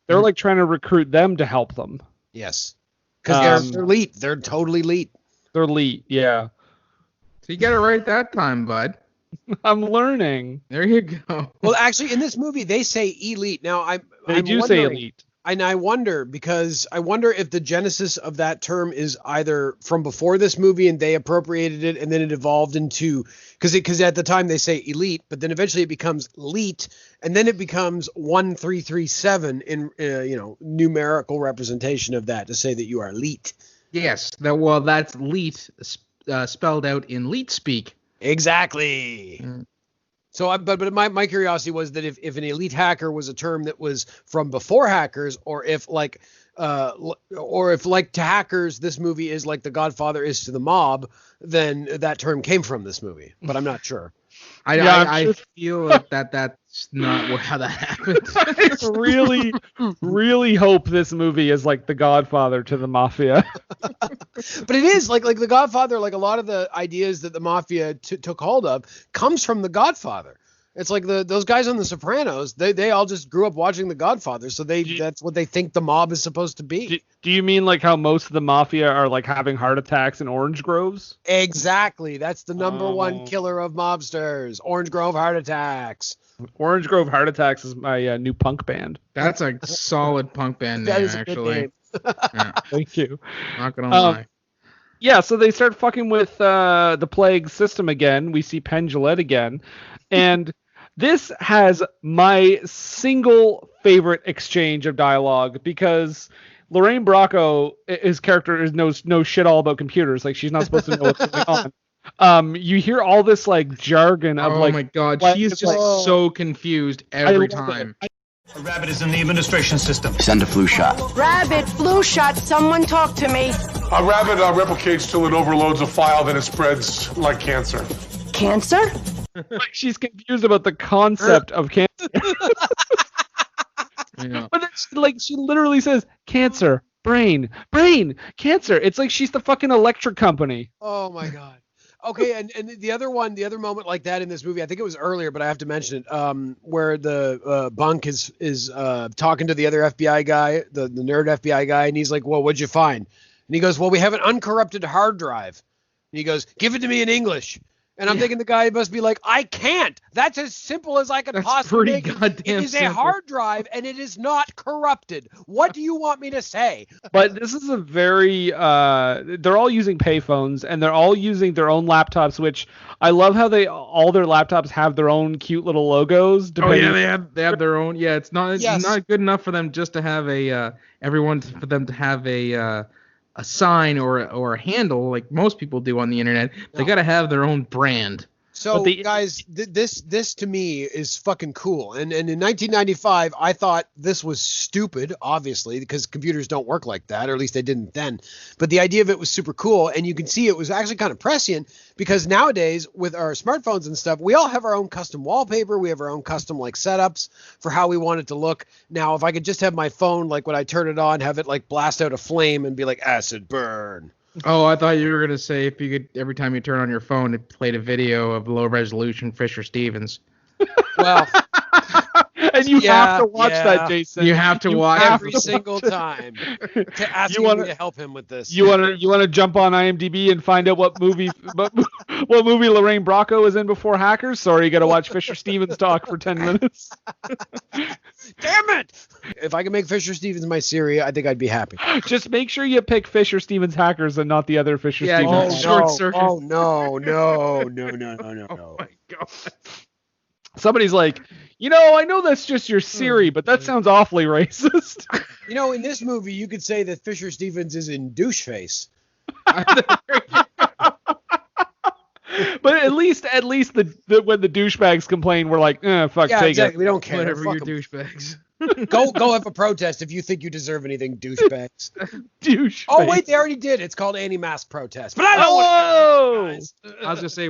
they're like trying to recruit them to help them. Yes. Because they're elite. They're totally elite. They're elite, yeah. So you got it right that time, bud. I'm learning. There you go. Well, actually, in this movie, they say elite. Now, They do say elite. And I wonder if the genesis of that term is either from before this movie and they appropriated it and then it evolved into, because at the time they say elite, but then eventually it becomes elite and then it becomes 1337 in numerical representation of that to say that you are elite. Yes, that's elite spelled out in elite speak. Exactly. Mm. So, but my curiosity was that if an elite hacker was a term that was from before hackers, or if to hackers this movie is like The Godfather is to the mob, then that term came from this movie. But I'm not sure. I feel like that's not how that happened. I really, really hope this movie is like The Godfather to the Mafia. But it is like The Godfather. Like a lot of the ideas that the Mafia took hold of comes from The Godfather. It's like those guys on The Sopranos. They all just grew up watching The Godfather, so that's what they think the mob is supposed to be. Do you mean like how most of the Mafia are like having heart attacks in orange groves? Exactly. That's the number one killer of mobsters. Orange Grove heart attacks. Orange Grove Heart Attacks is my new punk band. That's a solid punk band name, actually. Yeah. Thank you. Not gonna lie. Yeah, so they start fucking with the plague system again. We see Penn Jillette again. And this has my single favorite exchange of dialogue because Lorraine Bracco, his character, knows shit all about computers. Like, she's not supposed to know what's going on. You hear all this like jargon of oh my god, she is just so confused every time. A rabbit is in the administration system. Send a flu shot. Rabbit, flu shot, someone talk to me. A rabbit replicates till it overloads a file, then it spreads like cancer. Cancer? Like she's confused about the concept of cancer. Yeah. But then she literally says cancer, brain, cancer. It's like she's the fucking electric company. Oh my god. Okay, and the other moment like that in this movie, I think it was earlier, but I have to mention it, where the Bunk is talking to the other FBI guy, the nerd FBI guy, and he's like, well, what'd you find? And he goes, well, we have an uncorrupted hard drive. And he goes, give it to me in English. And I'm thinking the guy must be like, I can't. That's as simple as I could possibly make it. It is a hard drive, and it is not corrupted. What do you want me to say? But this is a very they're all using payphones, and they're all using their own laptops, which I love how all their laptops have their own cute little logos. Oh yeah, they have their own. Yeah, it's not good enough for them just to have for them to have a sign or a handle like most people do on the internet. They got to have their own brand. So guys, this to me is fucking cool. And in 1995, I thought this was stupid, obviously, because computers don't work like that, or at least they didn't then. But the idea of it was super cool, and you can see it was actually kind of prescient because nowadays with our smartphones and stuff, we all have our own custom wallpaper. We have our own custom like setups for how we want it to look. Now, if I could just have my phone, like when I turn it on, have it like blast out a flame and be like acid burn. Oh, I thought you were gonna say if you could every time you turn on your phone, it played a video of low resolution Fisher Stevens. Well, And you have to watch that, Jason. You have to watch every single time to ask me to help him with this. You want to jump on IMDb and find out what movie Lorraine Bracco is in before Hackers? Sorry, you got to watch Fisher Stevens talk for 10 minutes. Damn it! If I could make Fisher Stevens my Siri, I think I'd be happy. Just make sure you pick Fisher Stevens Hackers and not the other Fisher Stevens. Short circuit. Oh no! Oh my god. Somebody's like, I know that's just your Siri, but that sounds awfully racist. In this movie, you could say that Fisher Stevens is in douche face. But at least the when the douchebags complain, we're like, fuck, Yeah, take exactly. it. We don't care. Whatever, Fuck you 'em. douchebags. Go have a protest if you think you deserve anything, douchebags. Douche. Oh wait, they already did. It's called anti-mask protest. But I don't want to. I was gonna say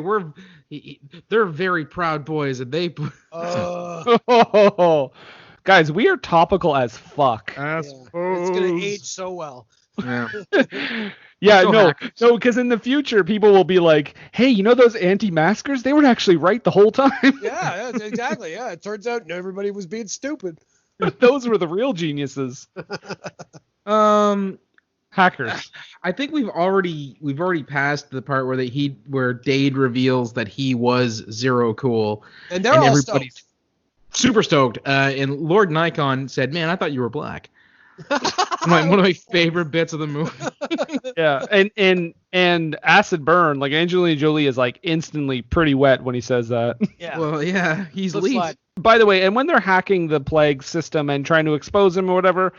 they're very proud boys, and they. Guys, we are topical as fuck. It's gonna age so well. Yeah. Yeah, So no, hackers. because in the future people will be like, hey, those anti-maskers? They were actually right the whole time. Yeah, exactly. Yeah, it turns out everybody was being stupid. Those were the real geniuses. Hackers. I think we've already passed the part where Dade reveals that he was Zero Cool, And they're all everybody's stoked. super stoked. And Lord Nikon said, "Man, I thought you were black." One of my favorite bits of the movie. Yeah, and acid burn, like Angelina Jolie is like instantly pretty wet when he says that. Yeah. Well, yeah, he's Slip lead. slide. By the way, and when they're hacking the plague system and trying to expose him or whatever,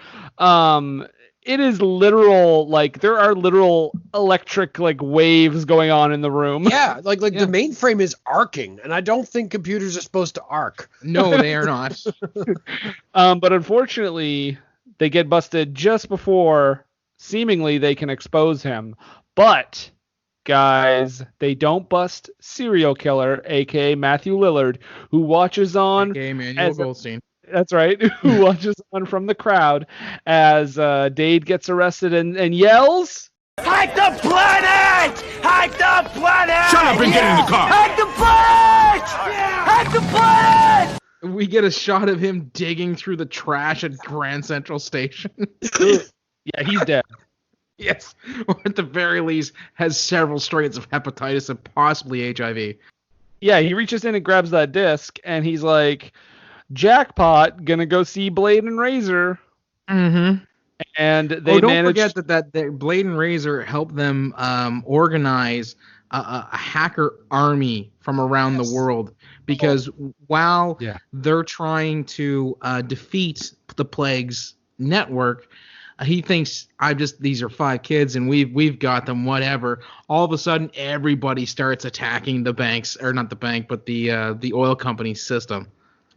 it is literal, like there are literal electric like waves going on in the room. Yeah, like the mainframe is arcing, and I don't think computers are supposed to arc. No, they are not. But unfortunately, they get busted just before seemingly they can expose him. But guys, they don't bust serial killer, aka Matthew Lillard, who watches on. Okay, Manuel as a- Goldstein. That's right, who watches on from the crowd as Dade gets arrested and yells. Hide the planet! Hide the planet! Shut up and get in the car. Hide the planet! Hide the planet! We get a shot of him digging through the trash at Grand Central Station. Yeah, he's dead. Yes, or at the very least has several strains of hepatitis and possibly HIV. Yeah, he reaches in and grabs that disc, and he's like, jackpot, gonna go see Blade and Razor. Mm-hmm. And they don't managed... forget that Blade and Razor helped them organize a hacker army from around the world, because while they're trying to defeat the Plague's network, he thinks these are 5 kids and we've got them, whatever. All of a sudden everybody starts attacking the banks, or not the bank, but the oil company system.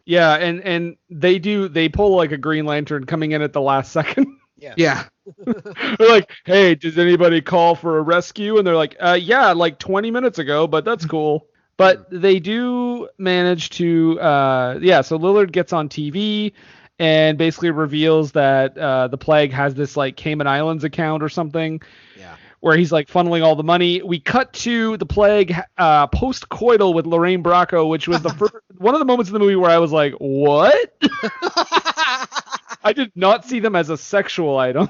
Yeah, and they pull like a Green Lantern coming in at the last second. Yeah. They're like, hey, does anybody call for a rescue? And they're like, yeah, like 20 minutes ago, but that's cool. But they do manage to, so Lillard gets on TV and basically reveals that the Plague has this like Cayman Islands account or something. Yeah. Where he's like funneling all the money. We cut to the Plague post-coital with Lorraine Bracco, which was the first, one of the moments in the movie where I was like, what? I did not see them as a sexual item.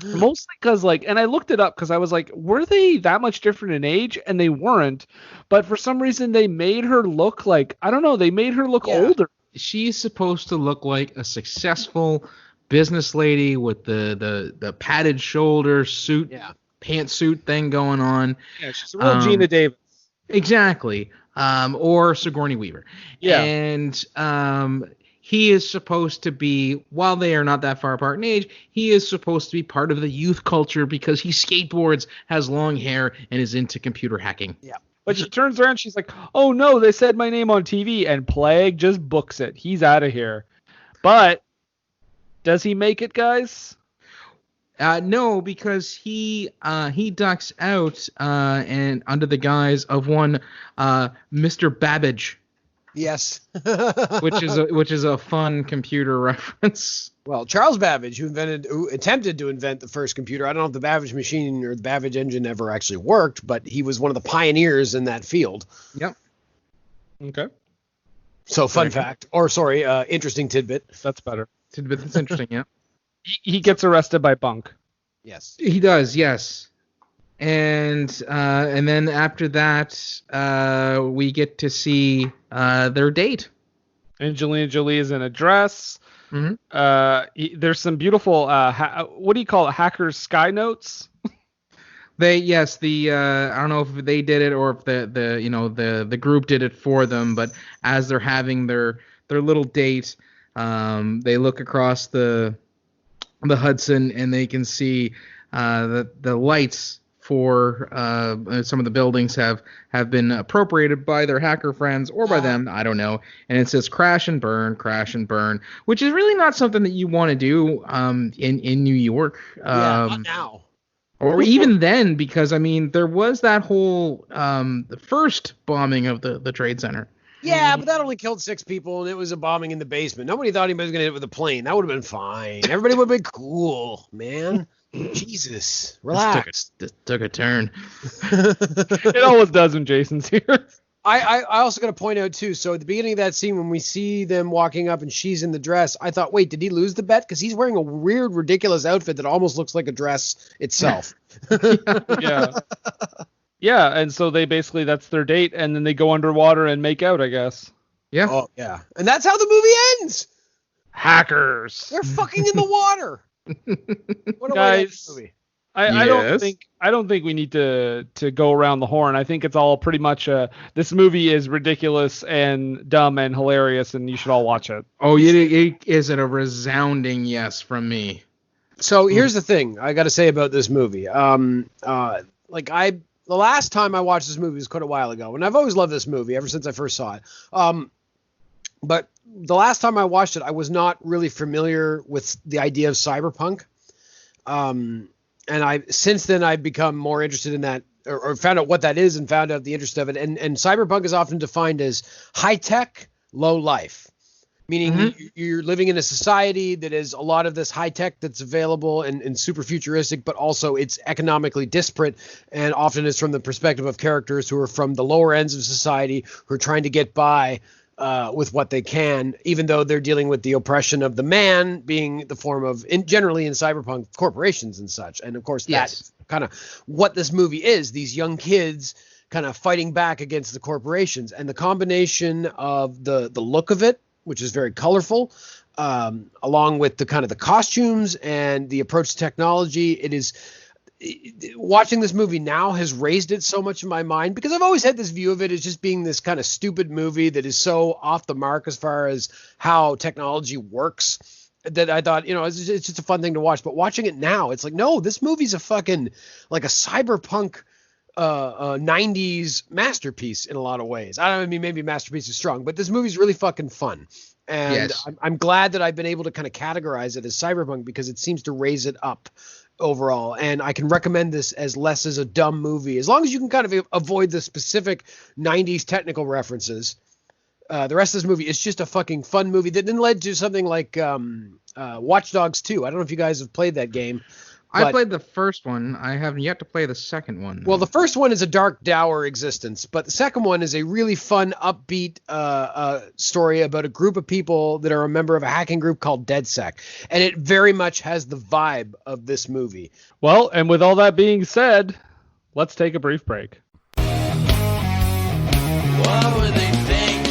Mostly because and I looked it up because I was like, were they that much different in age? And they weren't. But for some reason they made her look like, I don't know, they made her look older. She's supposed to look like a successful business lady with the padded shoulder suit, pantsuit thing going on. Yeah, she's a real Gina Davis. Exactly. Or Sigourney Weaver. Yeah. And he is supposed to be, while they are not that far apart in age, he is supposed to be part of the youth culture because he skateboards, has long hair, and is into computer hacking. Yeah. But she turns around, she's like, oh no, they said my name on TV, and Plague just books it. He's out of here. But does he make it, guys? No, because he ducks out and under the guise of one Mr. Babbage. Yes. which is a fun computer reference. Well, Charles Babbage, who attempted to invent the first computer. I don't know if the Babbage machine or the Babbage engine ever actually worked, but he was one of the pioneers in that field. Yep. Okay. So fun fact, or sorry, interesting tidbit. That's better. Tidbit that's interesting, yeah. He gets arrested by Bunk. Yes. He does, yes. And then after that, we get to see their date. Angelina Jolie is in a dress. Mm-hmm. There's some beautiful, what do you call it? Hackers sky notes. I don't know if they did it or if the group did it for them, but as they're having their little date, they look across the Hudson and they can see that the lights for some of the buildings have been appropriated by their hacker friends or by them, I don't know. And it says crash and burn, which is really not something that you want to do in New York. Not now. Or even then, because, I mean, there was that whole the first bombing of the Trade Center. Yeah, but that only killed 6 people, and it was a bombing in the basement. Nobody thought anybody was going to hit it with a plane. That would have been fine. Everybody would have been cool, man. Jesus, relax. This took a turn. It always does when Jason's here. I also got to point out, too, so at the beginning of that scene, when we see them walking up and she's in the dress, I thought, wait, did he lose the bet? Because he's wearing a weird, ridiculous outfit that almost looks like a dress itself. Yeah. Yeah, and so they basically, that's their date, and then they go underwater and make out, I guess. Yeah. Oh, yeah. And that's how the movie ends. Hackers. They're fucking in the water. What a Guys, movie. I don't think we need to go around the horn. I think it's all pretty much this movie is ridiculous and dumb and hilarious, and you should all watch it. Oh, it is a resounding yes from me. So here's the thing I got to say about this movie. The last time I watched this movie was quite a while ago, and I've always loved this movie ever since I first saw it. But the last time I watched it, I was not really familiar with the idea of cyberpunk. And since then I've become more interested in that, or found out what that is and found out the interest of it. And cyberpunk is often defined as high tech, low life. Meaning you're living in a society that is a lot of this high tech that's available and super futuristic, but also it's economically disparate. And often it's from the perspective of characters who are from the lower ends of society who are trying to get by with what they can, even though they're dealing with the oppression of the man being the form of, generally in cyberpunk, corporations and such. And of course, that's kind of what this movie is. These young kids kind of fighting back against the corporations, and the combination of the look of it, which is very colorful, along with the kind of the costumes and the approach to technology. Watching this movie now has raised it so much in my mind, because I've always had this view of it as just being this kind of stupid movie that is so off the mark as far as how technology works, that I thought, it's just a fun thing to watch. But watching it now, it's like, no, this movie's a fucking, like a cyberpunk 90s masterpiece in a lot of ways. I mean, maybe masterpiece is strong, but this movie's really fucking fun. And yes. I'm glad that I've been able to kind of categorize it as cyberpunk, because it seems to raise it up overall. And I can recommend this as less as a dumb movie, as long as you can kind of avoid the specific 90s technical references. The rest of this movie is just a fucking fun movie that then led to something like Watch Dogs 2. I don't know if you guys have played that game. I played the first one. I haven't yet to play the second one. Well, the first one is a dark, dour existence, but the second one is a really fun, upbeat story about a group of people that are a member of a hacking group called DedSec, and it very much has the vibe of this movie. Well, and with all that being said, let's take a brief break. What were they thinking?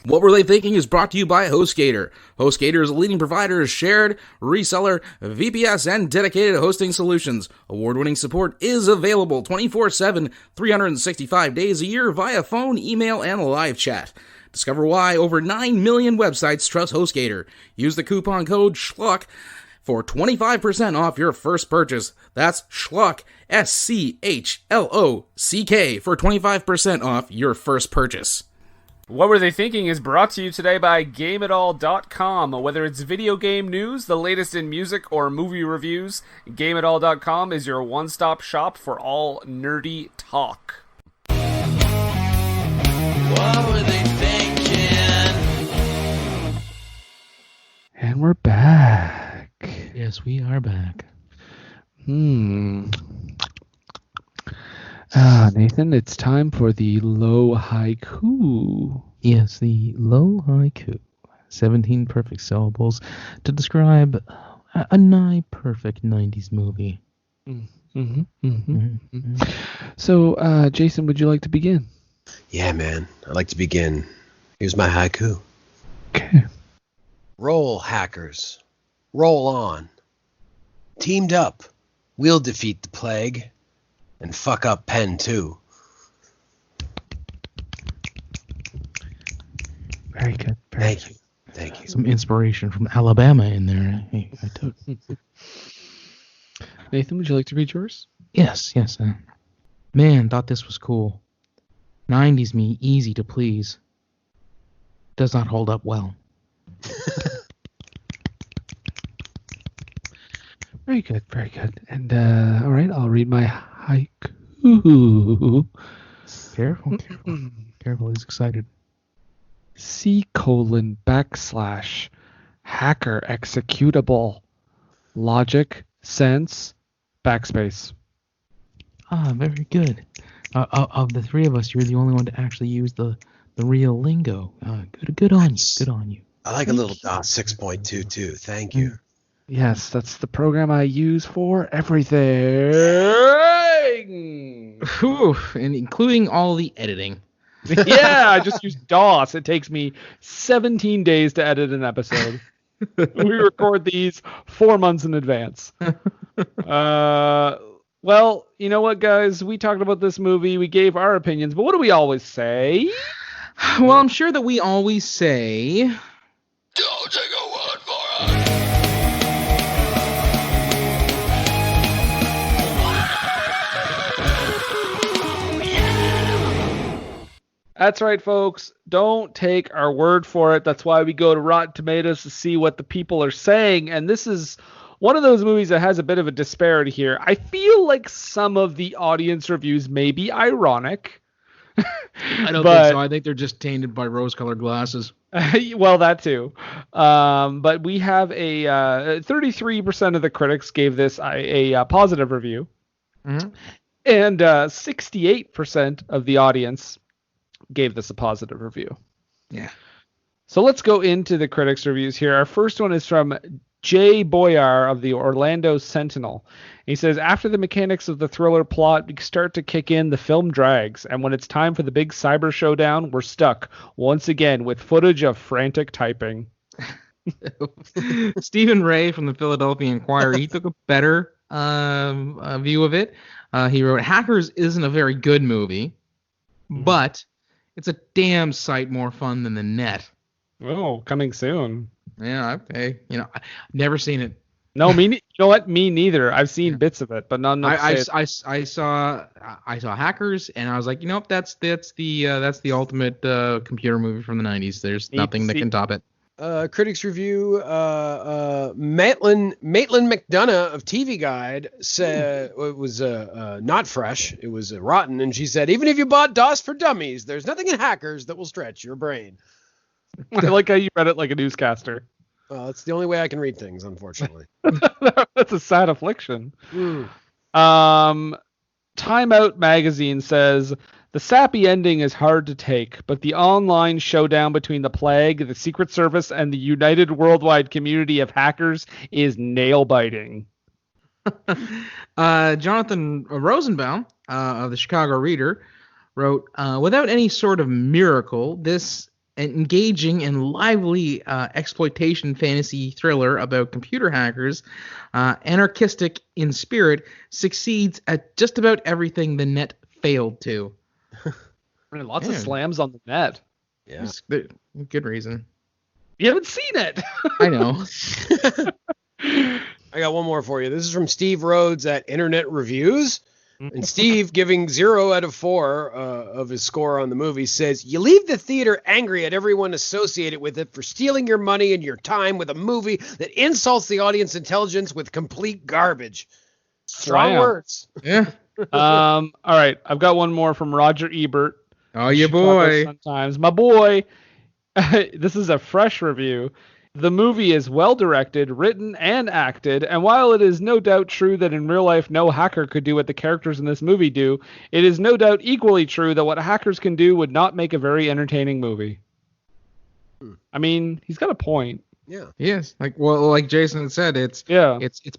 What Were They Thinking is brought to you by HostGator. HostGator is a leading provider of shared, reseller, VPS, and dedicated hosting solutions. Award-winning support is available 24/7, 365 days a year via phone, email, and live chat. Discover why over 9 million websites trust HostGator. Use the coupon code SCHLOCK for 25% off your first purchase. That's SCHLOCK, SCHLOCK, for 25% off your first purchase. What Were They Thinking is brought to you today by GameItAll.com. Whether it's video game news, the latest in music, or movie reviews, GameItAll.com is your one-stop shop for all nerdy talk. What were they thinking? And we're back. Yes, we are back. Nathan, it's time for the low haiku. Yes, the low haiku. 17 perfect syllables to describe a nigh perfect 90s movie. So, Jason, would you like to begin? Yeah, man. I'd like to begin. Here's my haiku. Okay. Roll, hackers. Roll on. Teamed up, we'll defeat the plague. And fuck up Penn, too. Very good. Thank you. Thank you. Some inspiration from Alabama in there. I took. Nathan, would you like to read yours? Yes. Man, thought this was cool. 90s me, easy to please. Does not hold up well. Very good. And, all right, I'll read my haiku. Careful, he's excited. C:/hacker executable logic sense backspace. Very good. Of the three of us, you're the only one to actually use the real lingo. Good on you. I like a little DOS 6.22. Thank you. Yes, that's the program I use for everything. Whew, and including all the editing. Yeah, I just use DOS. It takes me 17 days to edit an episode. We record these 4 months in advance. Well, you know what, guys? We talked about this movie. We gave our opinions, but what do we always say? Well, I'm sure that we always say... Don't take a word for it. That's right, folks. Don't take our word for it. That's why we go to Rotten Tomatoes to see what the people are saying. And this is one of those movies that has a bit of a disparity here. I feel like some of the audience reviews may be ironic. I don't think so. I think they're just tainted by rose-colored glasses. Well, that too. But we have a 33% of the critics gave this a positive review. Mm-hmm. And 68% of the audience gave this a positive review. Yeah. So let's go into the critics' reviews here. Our first one is from Jay Boyar of the Orlando Sentinel. He says, after the mechanics of the thriller plot start to kick in, the film drags. And when it's time for the big cyber showdown, we're stuck once again with footage of frantic typing. Stephen Ray from the Philadelphia Inquirer, he took a better view of it. He wrote, Hackers isn't a very good movie, but it's a damn sight more fun than the net. Oh, coming soon. Yeah, I've never seen it. No, you know what? Me neither. I've seen bits of it, but not enough. I saw Hackers, and I was like, that's the ultimate computer movie from the 90s. There's nothing that can top it. Critics review. Maitland McDonough of TV Guide said it was not fresh. It was rotten, and she said, even if you bought DOS for Dummies, there's nothing in Hackers that will stretch your brain. I like how you read it like a newscaster. It's the only way I can read things, unfortunately. That's a sad affliction. Time Out Magazine says, the sappy ending is hard to take, but the online showdown between the Plague, the Secret Service, and the united worldwide community of hackers is nail-biting. Jonathan Rosenbaum of the Chicago Reader wrote, without any sort of miracle, this engaging and lively exploitation fantasy thriller about computer hackers, anarchistic in spirit, succeeds at just about everything the net failed to. Lots of slams on the net. Yeah. Good reason. You haven't seen it. I know. I got one more for you. This is from Steve Rhodes at Internet Reviews. And Steve, giving 0 out of 4 of his score on the movie, says, you leave the theater angry at everyone associated with it for stealing your money and your time with a movie that insults the audience intelligence with complete garbage. Strong words. Yeah. All right. I've got one more from Roger Ebert. Oh, your boy. Sometimes. My boy. This is a fresh review. The movie is well directed, written, and acted, and while it is no doubt true that in real life no hacker could do what the characters in this movie do, it is no doubt equally true that what hackers can do would not make a very entertaining movie. I mean, he's got a point. Yeah. Yes. Like Jason said, it's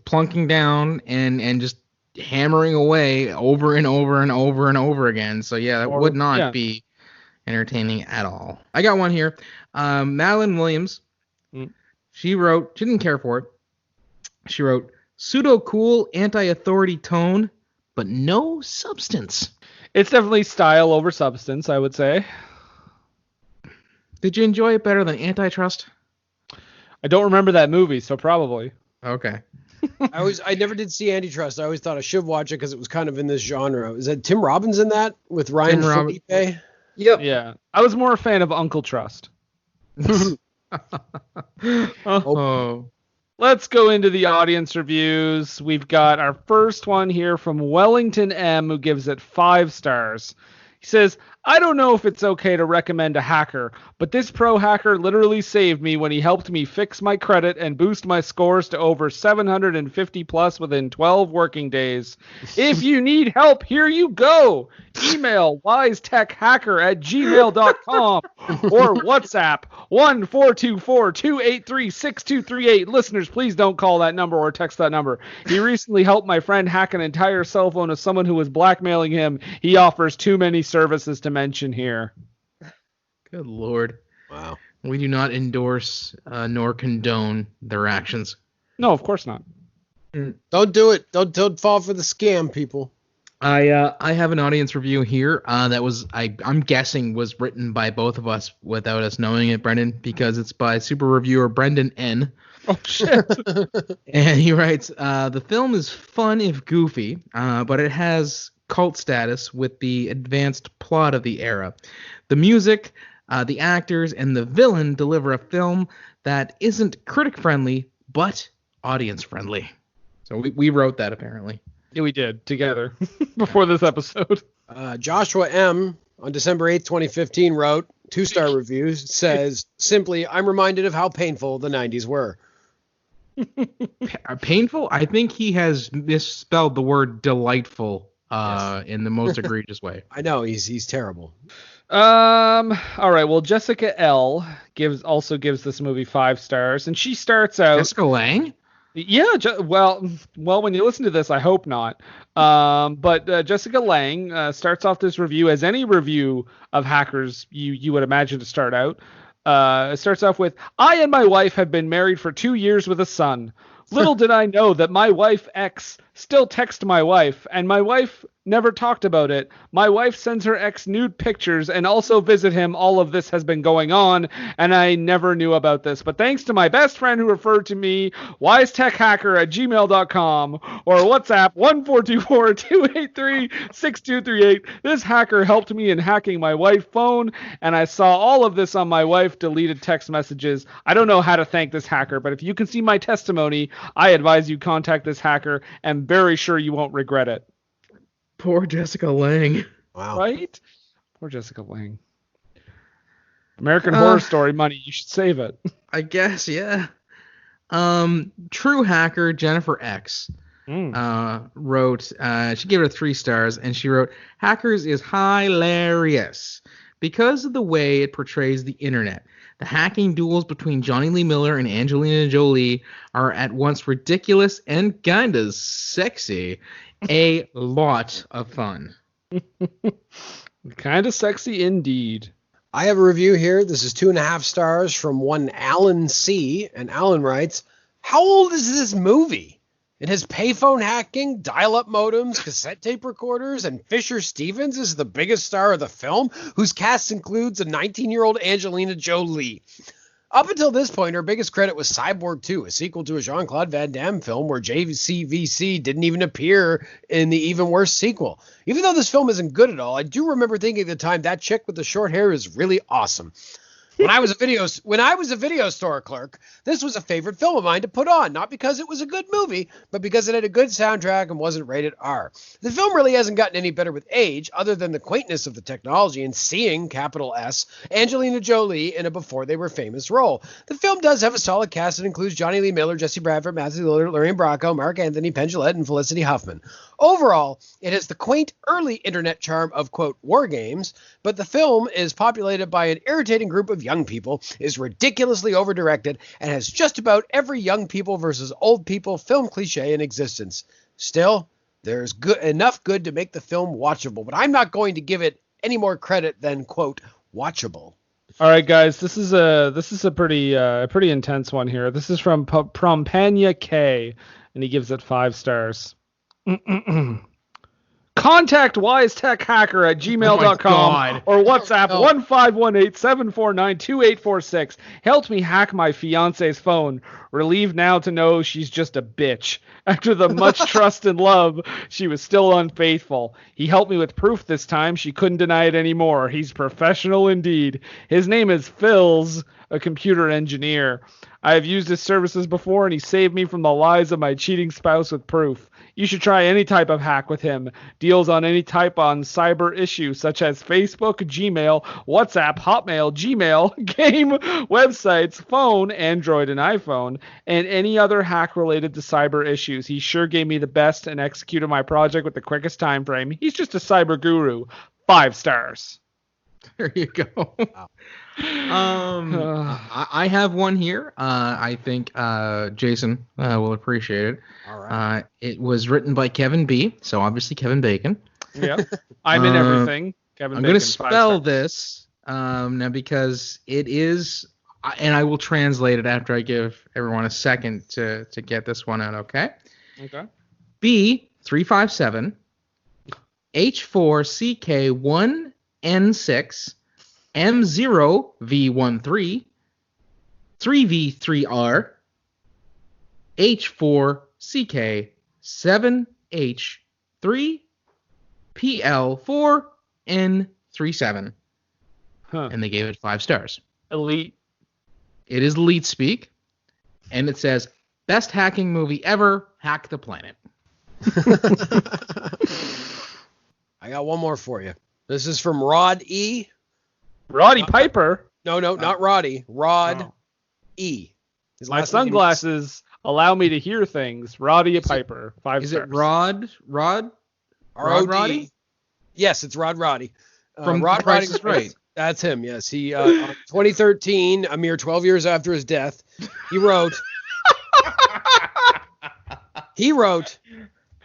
plunking down and just hammering away over and over and over and over again. So yeah, that would not be entertaining at all. I got one here. Madeline Williams. She didn't care for it. She wrote, pseudo cool anti-authority tone, but no substance. It's definitely style over substance, I would say. Did you enjoy it better than Antitrust? I don't remember that movie, so probably. Okay. I never did see Antitrust. I always thought I should watch it because it was kind of in this genre. Is that Tim Robbins in that with Ryan Felipe? Yep. Yeah. I was more a fan of Uncle Trust. Let's go into the audience reviews. We've got our first one here from Wellington M, who gives it 5 stars. He says, I don't know if it's okay to recommend a hacker, but this pro hacker literally saved me when he helped me fix my credit and boost my scores to over 750 plus within 12 working days. If you need help, here you go. Email wisetechhacker@gmail.com or WhatsApp 1-424-283-6238. Listeners, please don't call that number or text that number. He recently helped my friend hack an entire cell phone of someone who was blackmailing him. He offers too many services to mention here. Good Lord. Wow. We do not endorse nor condone their actions. No, of course not. Don't do it. Don't fall for the scam, people. I have an audience review here that was I'm guessing was written by both of us without us knowing it, Brendan, because it's by super reviewer Brendan N. Oh shit. And he writes, the film is fun if goofy, but it has cult status with the advanced plot of the era. The music, the actors, and the villain deliver a film that isn't critic friendly but audience friendly. So we wrote that apparently. Yeah, we did together before this episode. Joshua M. on December 8th, 2015 wrote 2-star reviews, says simply, I'm reminded of how painful the 90s were. Painful? I think he has misspelled the word delightful in the most egregious way. I know, he's terrible. All right, well, Jessica L. also gives this movie 5 stars, and she starts out... Jessica Lange? Yeah, well, when you listen to this, I hope not. But Jessica Lange starts off this review as any review of hackers you would imagine to start out. It starts off with, I and my wife have been married for 2 years with a son. Little did I know that my wife ex still texts my wife, and my wife never talked about it. My wife sends her ex nude pictures and also visit him. All of this has been going on, and I never knew about this. But thanks to my best friend who referred to me, wisetechhacker@gmail.com or WhatsApp 1-424-283-6238. This hacker helped me in hacking my wife's phone, and I saw all of this on my wife deleted text messages. I don't know how to thank this hacker, but if you can see my testimony, I advise you contact this hacker. I'm very sure you won't regret it. Poor Jessica Lange. Wow. Right? Poor Jessica Lange. American Horror Story money. You should save it. I guess, yeah. True hacker Jennifer X wrote, she gave it 3 stars, and she wrote, Hackers is hilarious because of the way it portrays the internet. The hacking duels between Jonny Lee Miller and Angelina Jolie are at once ridiculous and kinda sexy. A lot of fun. Kinda sexy indeed. I have a review here. This is 2.5 stars from one Alan C. And Alan writes, how old is this movie? It has payphone hacking, dial-up modems, cassette tape recorders, and Fisher Stevens is the biggest star of the film, whose cast includes a 19-year-old Angelina Jolie. Up until this point, her biggest credit was Cyborg 2, a sequel to a Jean-Claude Van Damme film where JCVC didn't even appear in the even worse sequel. Even though this film isn't good at all, I do remember thinking at the time that chick with the short hair is really awesome. When I was a video store clerk, this was a favorite film of mine to put on, not because it was a good movie, but because it had a good soundtrack and wasn't rated R. The film really hasn't gotten any better with age, other than the quaintness of the technology and seeing, capital S, Angelina Jolie in a before they were famous role. The film does have a solid cast that includes Jonny Lee Miller, Jesse Bradford, Matthew Lillard, Lorraine Bracco, Marc Anthony, Penn, Jillette, and Felicity Huffman. Overall, it has the quaint early internet charm of, quote, war games, but the film is populated by an irritating group of young people, is ridiculously overdirected, and has just about every young people versus old people film cliche in existence. Still, there's enough good to make the film watchable, but I'm not going to give it any more credit than, quote, watchable. All right, guys, this is a pretty intense one here. This is from Prompania K, and he gives it 5 stars. Contact wisetechhacker@gmail.com or WhatsApp 1518-749-2846. Helped me hack my fiance's phone. Relieved now to know she's just a bitch. After the much trust and love, she was still unfaithful. He helped me with proof this time. She couldn't deny it anymore. He's professional indeed. His name is Phils, a computer engineer. I have used his services before, and he saved me from the lies of my cheating spouse with proof. You should try any type of hack with him. Deals on any type on cyber issues such as Facebook, Gmail, WhatsApp, Hotmail, Gmail, game, websites, phone, Android and iPhone, and any other hack related to cyber issues. He sure gave me the best and executed my project with the quickest time frame. He's just a cyber guru. 5 stars. There you go. I have one here. I think Jason will appreciate it. All right. It was written by Kevin B. So obviously Kevin Bacon. Yeah. I'm in everything. Kevin I'm Bacon, going to 5 spell stars. this now because it is, and I will translate it after I give everyone a second to get this one out. Okay. Okay. B357 H4CK1N6 M0V13 3V3R H4CK7H3 PL4N37. Huh. And they gave it 5 stars. Elite. It is elite speak, and it says, best hacking movie ever, hack the planet. I got one more for you. This is from Rod E. Roddy Piper. No, not Roddy. Rod Oh. E. His My last name sunglasses allow me to hear things. Roddy Piper. 5 Is stars. it Rod? R-O-D. Roddy? Yes, it's Rod Roddy. From Rod The Price Roddy, is Right. That's him, yes. He, 2013, a mere 12 years after his death, he wrote,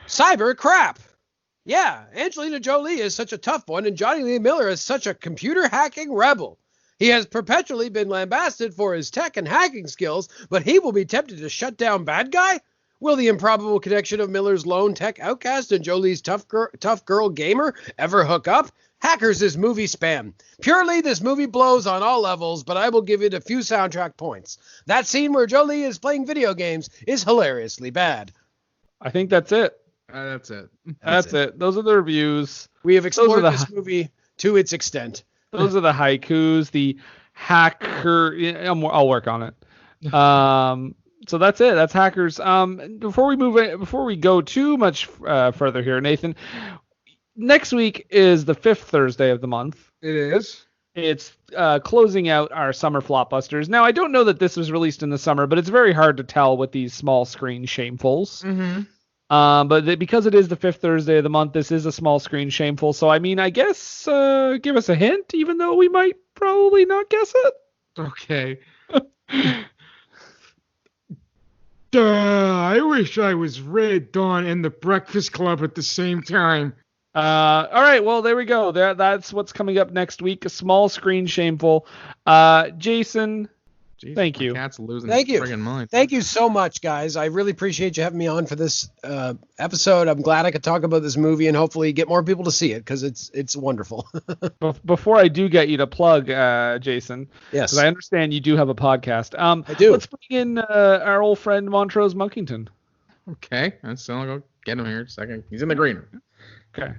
cyber crap. Yeah, Angelina Jolie is such a tough one, and Jonny Lee Miller is such a computer hacking rebel. He has perpetually been lambasted for his tech and hacking skills, but he will be tempted to shut down bad guy? Will the improbable connection of Miller's lone tech outcast and Jolie's tough girl gamer ever hook up? Hackers is movie spam. Purely, this movie blows on all levels, but I will give it a few soundtrack points. That scene where Jolie is playing video games is hilariously bad. I think that's it. That's it. That's it. Those are the reviews. We have explored the- this movie to its extent. Those are the haikus, the hacker. I'll work on it. So that's it. That's hackers. Before we go too much further here, Nathan, next week is the 5th Thursday of the month. It is. It's closing out our summer Flopbusters. Now, I don't know that this was released in the summer, but it's very hard to tell with these small screen shamefuls. Mm-hmm. Because it is the 5th Thursday of the month, this is a small screen shameful. So, I mean, I guess give us a hint, even though we might probably not guess it. Okay. I wish I was Red Dawn and the Breakfast Club at the same time. All right, well, there we go. That's what's coming up next week. A small screen shameful. Jason, Jeez, thank my you. cat's losing Thank his you. friggin' mind. Thank you so much, guys. I really appreciate you having me on for this episode. I'm glad I could talk about this movie and hopefully get more people to see it because it's wonderful. Before I do get you to plug, Jason, Yes. because I understand you do have a podcast. I do. Let's bring in our old friend Montrose Monkington. Okay. So I'll go get him here in a second. He's in the green room. Okay.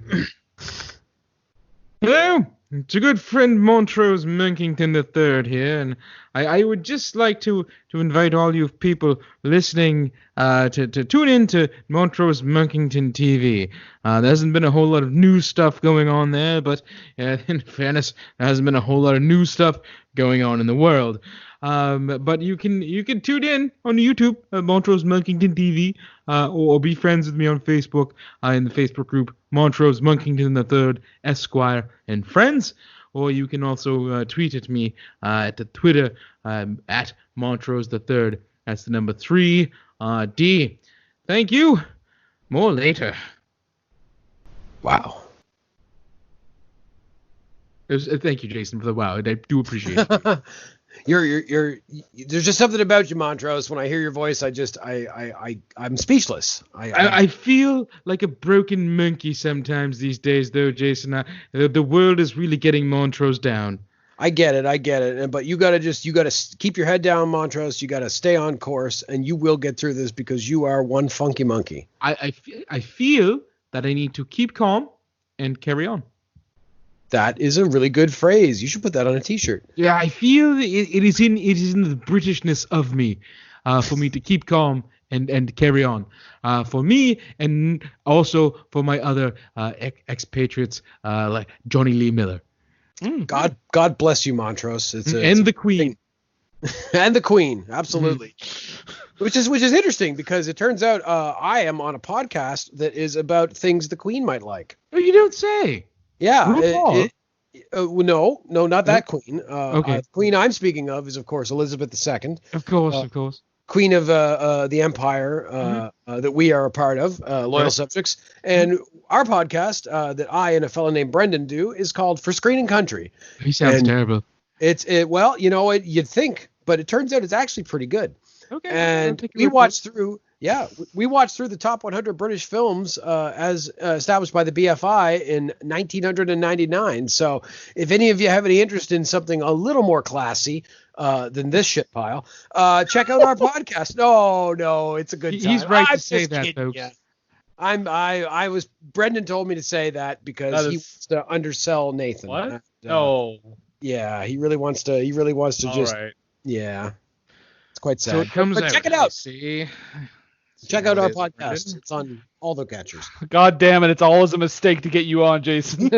Hello, It's a good friend Montrose Monkington III here, and I would just like to invite all you people listening to tune in to Montrose Monkington TV. There hasn't been a whole lot of new stuff going on there, but in fairness, there hasn't been a whole lot of new stuff going on in the world. But you can tune in on YouTube, Montrose Monkington TV, or be friends with me on Facebook in the Facebook group Montrose Monkington III Esquire and Friends, or you can also tweet at me at the Twitter at Montrose III. That's the number 3D. Thank you. More later. Wow. Thank you, Jason, for the wow. I do appreciate it. You're there's just something about you, Montrose. When I hear your voice, I'm speechless. I feel like a broken monkey sometimes these days, though, Jason. The world is really getting Montrose down. I get it. But you gotta keep your head down, Montrose. You gotta stay on course, and you will get through this because you are one funky monkey. I feel that I need to keep calm and carry on. That is a really good phrase. You should put that on a T-shirt. Yeah, I feel it is in the Britishness of me, for me to keep calm and carry on, for me and also for my other expatriates like Jonny Lee Miller. God bless you, Montrose. The Queen. And the Queen, absolutely. Which is interesting because it turns out I am on a podcast that is about things the Queen might like. Oh, you don't say. Yeah. No, not that Queen. Okay. The Queen I'm speaking of is, of course, Elizabeth II. Of course. Queen of the Empire that we are a part of, loyal subjects. And our podcast that I and a fellow named Brendan do is called For Screen and Country. He sounds terrible. Well, you know, you'd think, but it turns out it's actually pretty good. Okay. And we watched through the top 100 British films as established by the BFI in 1999. So if any of you have any interest in something a little more classy than this shit pile, check out our podcast. No, it's a good time. He's right to say that, folks. Yeah. Brendan told me to say that because he wants to undersell Nathan. What? No. Yeah, he really wants to just. Right. Yeah. It's quite sad. So it comes out. Check it out. See Check out our podcast. It's on all the catchers. God damn it! It's always a mistake to get you on, Jason.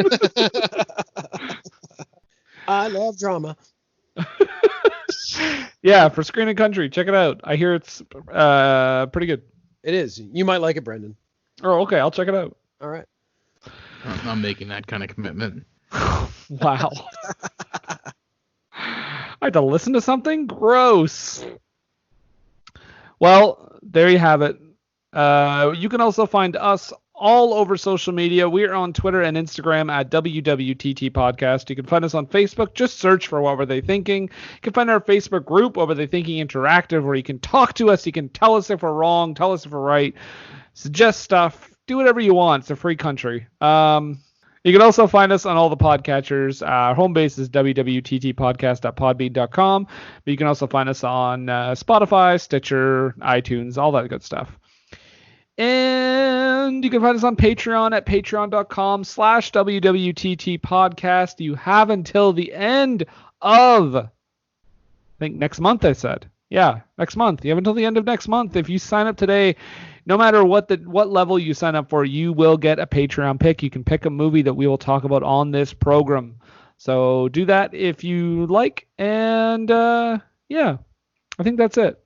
I love drama. Yeah, For Screen and Country, check it out. I hear it's pretty good. It is. You might like it, Brendan. Oh, okay. I'll check it out. All right. I'm not making that kind of commitment. Wow. I had to listen to something? Gross. Well, there you have it. You can also find us all over social media. We're on Twitter and Instagram at WWTT Podcast. You can find us on Facebook. Just search for What Were They Thinking. You can find our Facebook group, What Were They Thinking Interactive, where you can talk to us. You can tell us if we're wrong, tell us if we're right, suggest stuff, do whatever you want. It's a free country. You can also find us on all the podcatchers. Our home base is www.ttpodcast.podbean.com. But you can also find us on Spotify, Stitcher, iTunes, all that good stuff. And you can find us on Patreon at patreon.com/WWTT podcast. You have until the end of, I think next month I said. Yeah, next month. You have until the end of next month. If you sign up today, no matter what level you sign up for, you will get a Patreon pick. You can pick a movie that we will talk about on this program. So do that if you like. And yeah, I think that's it.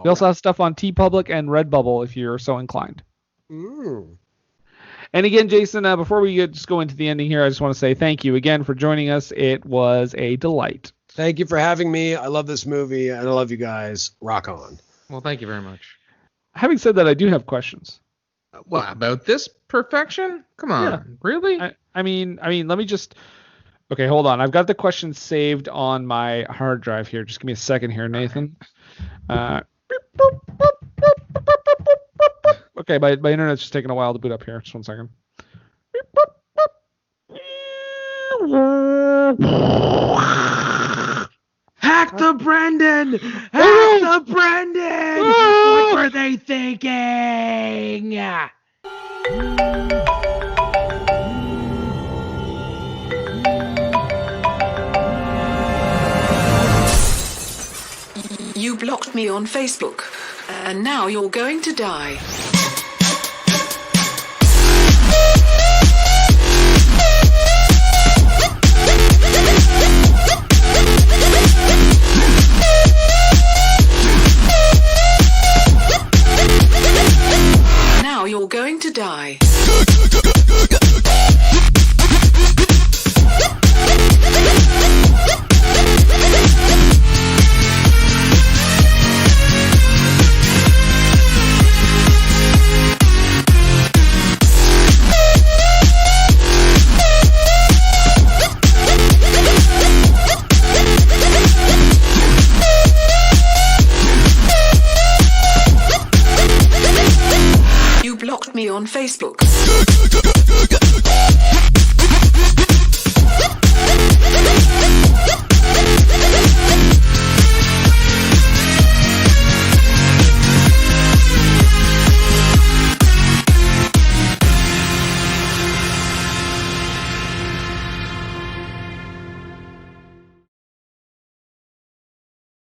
We also have stuff on TeePublic and Redbubble if you're so inclined. Mm. And again, Jason, before we just go into the ending here, I just want to say thank you again for joining us. It was a delight. Thank you for having me. I love this movie, and I love you guys. Rock on. Well, thank you very much. Having said that, I do have questions. What, about this perfection? Come on. Yeah. Really? I mean, let me just... Okay, hold on. I've got the questions saved on my hard drive here. Just give me a second here, Nathan. Okay, my internet's just taking a while to boot up here. Just one second. Hack the Brendan! Hack the Brendan! What were they thinking? You blocked me on Facebook. And now you're going to die. Now you're going to die. You blocked me on Facebook.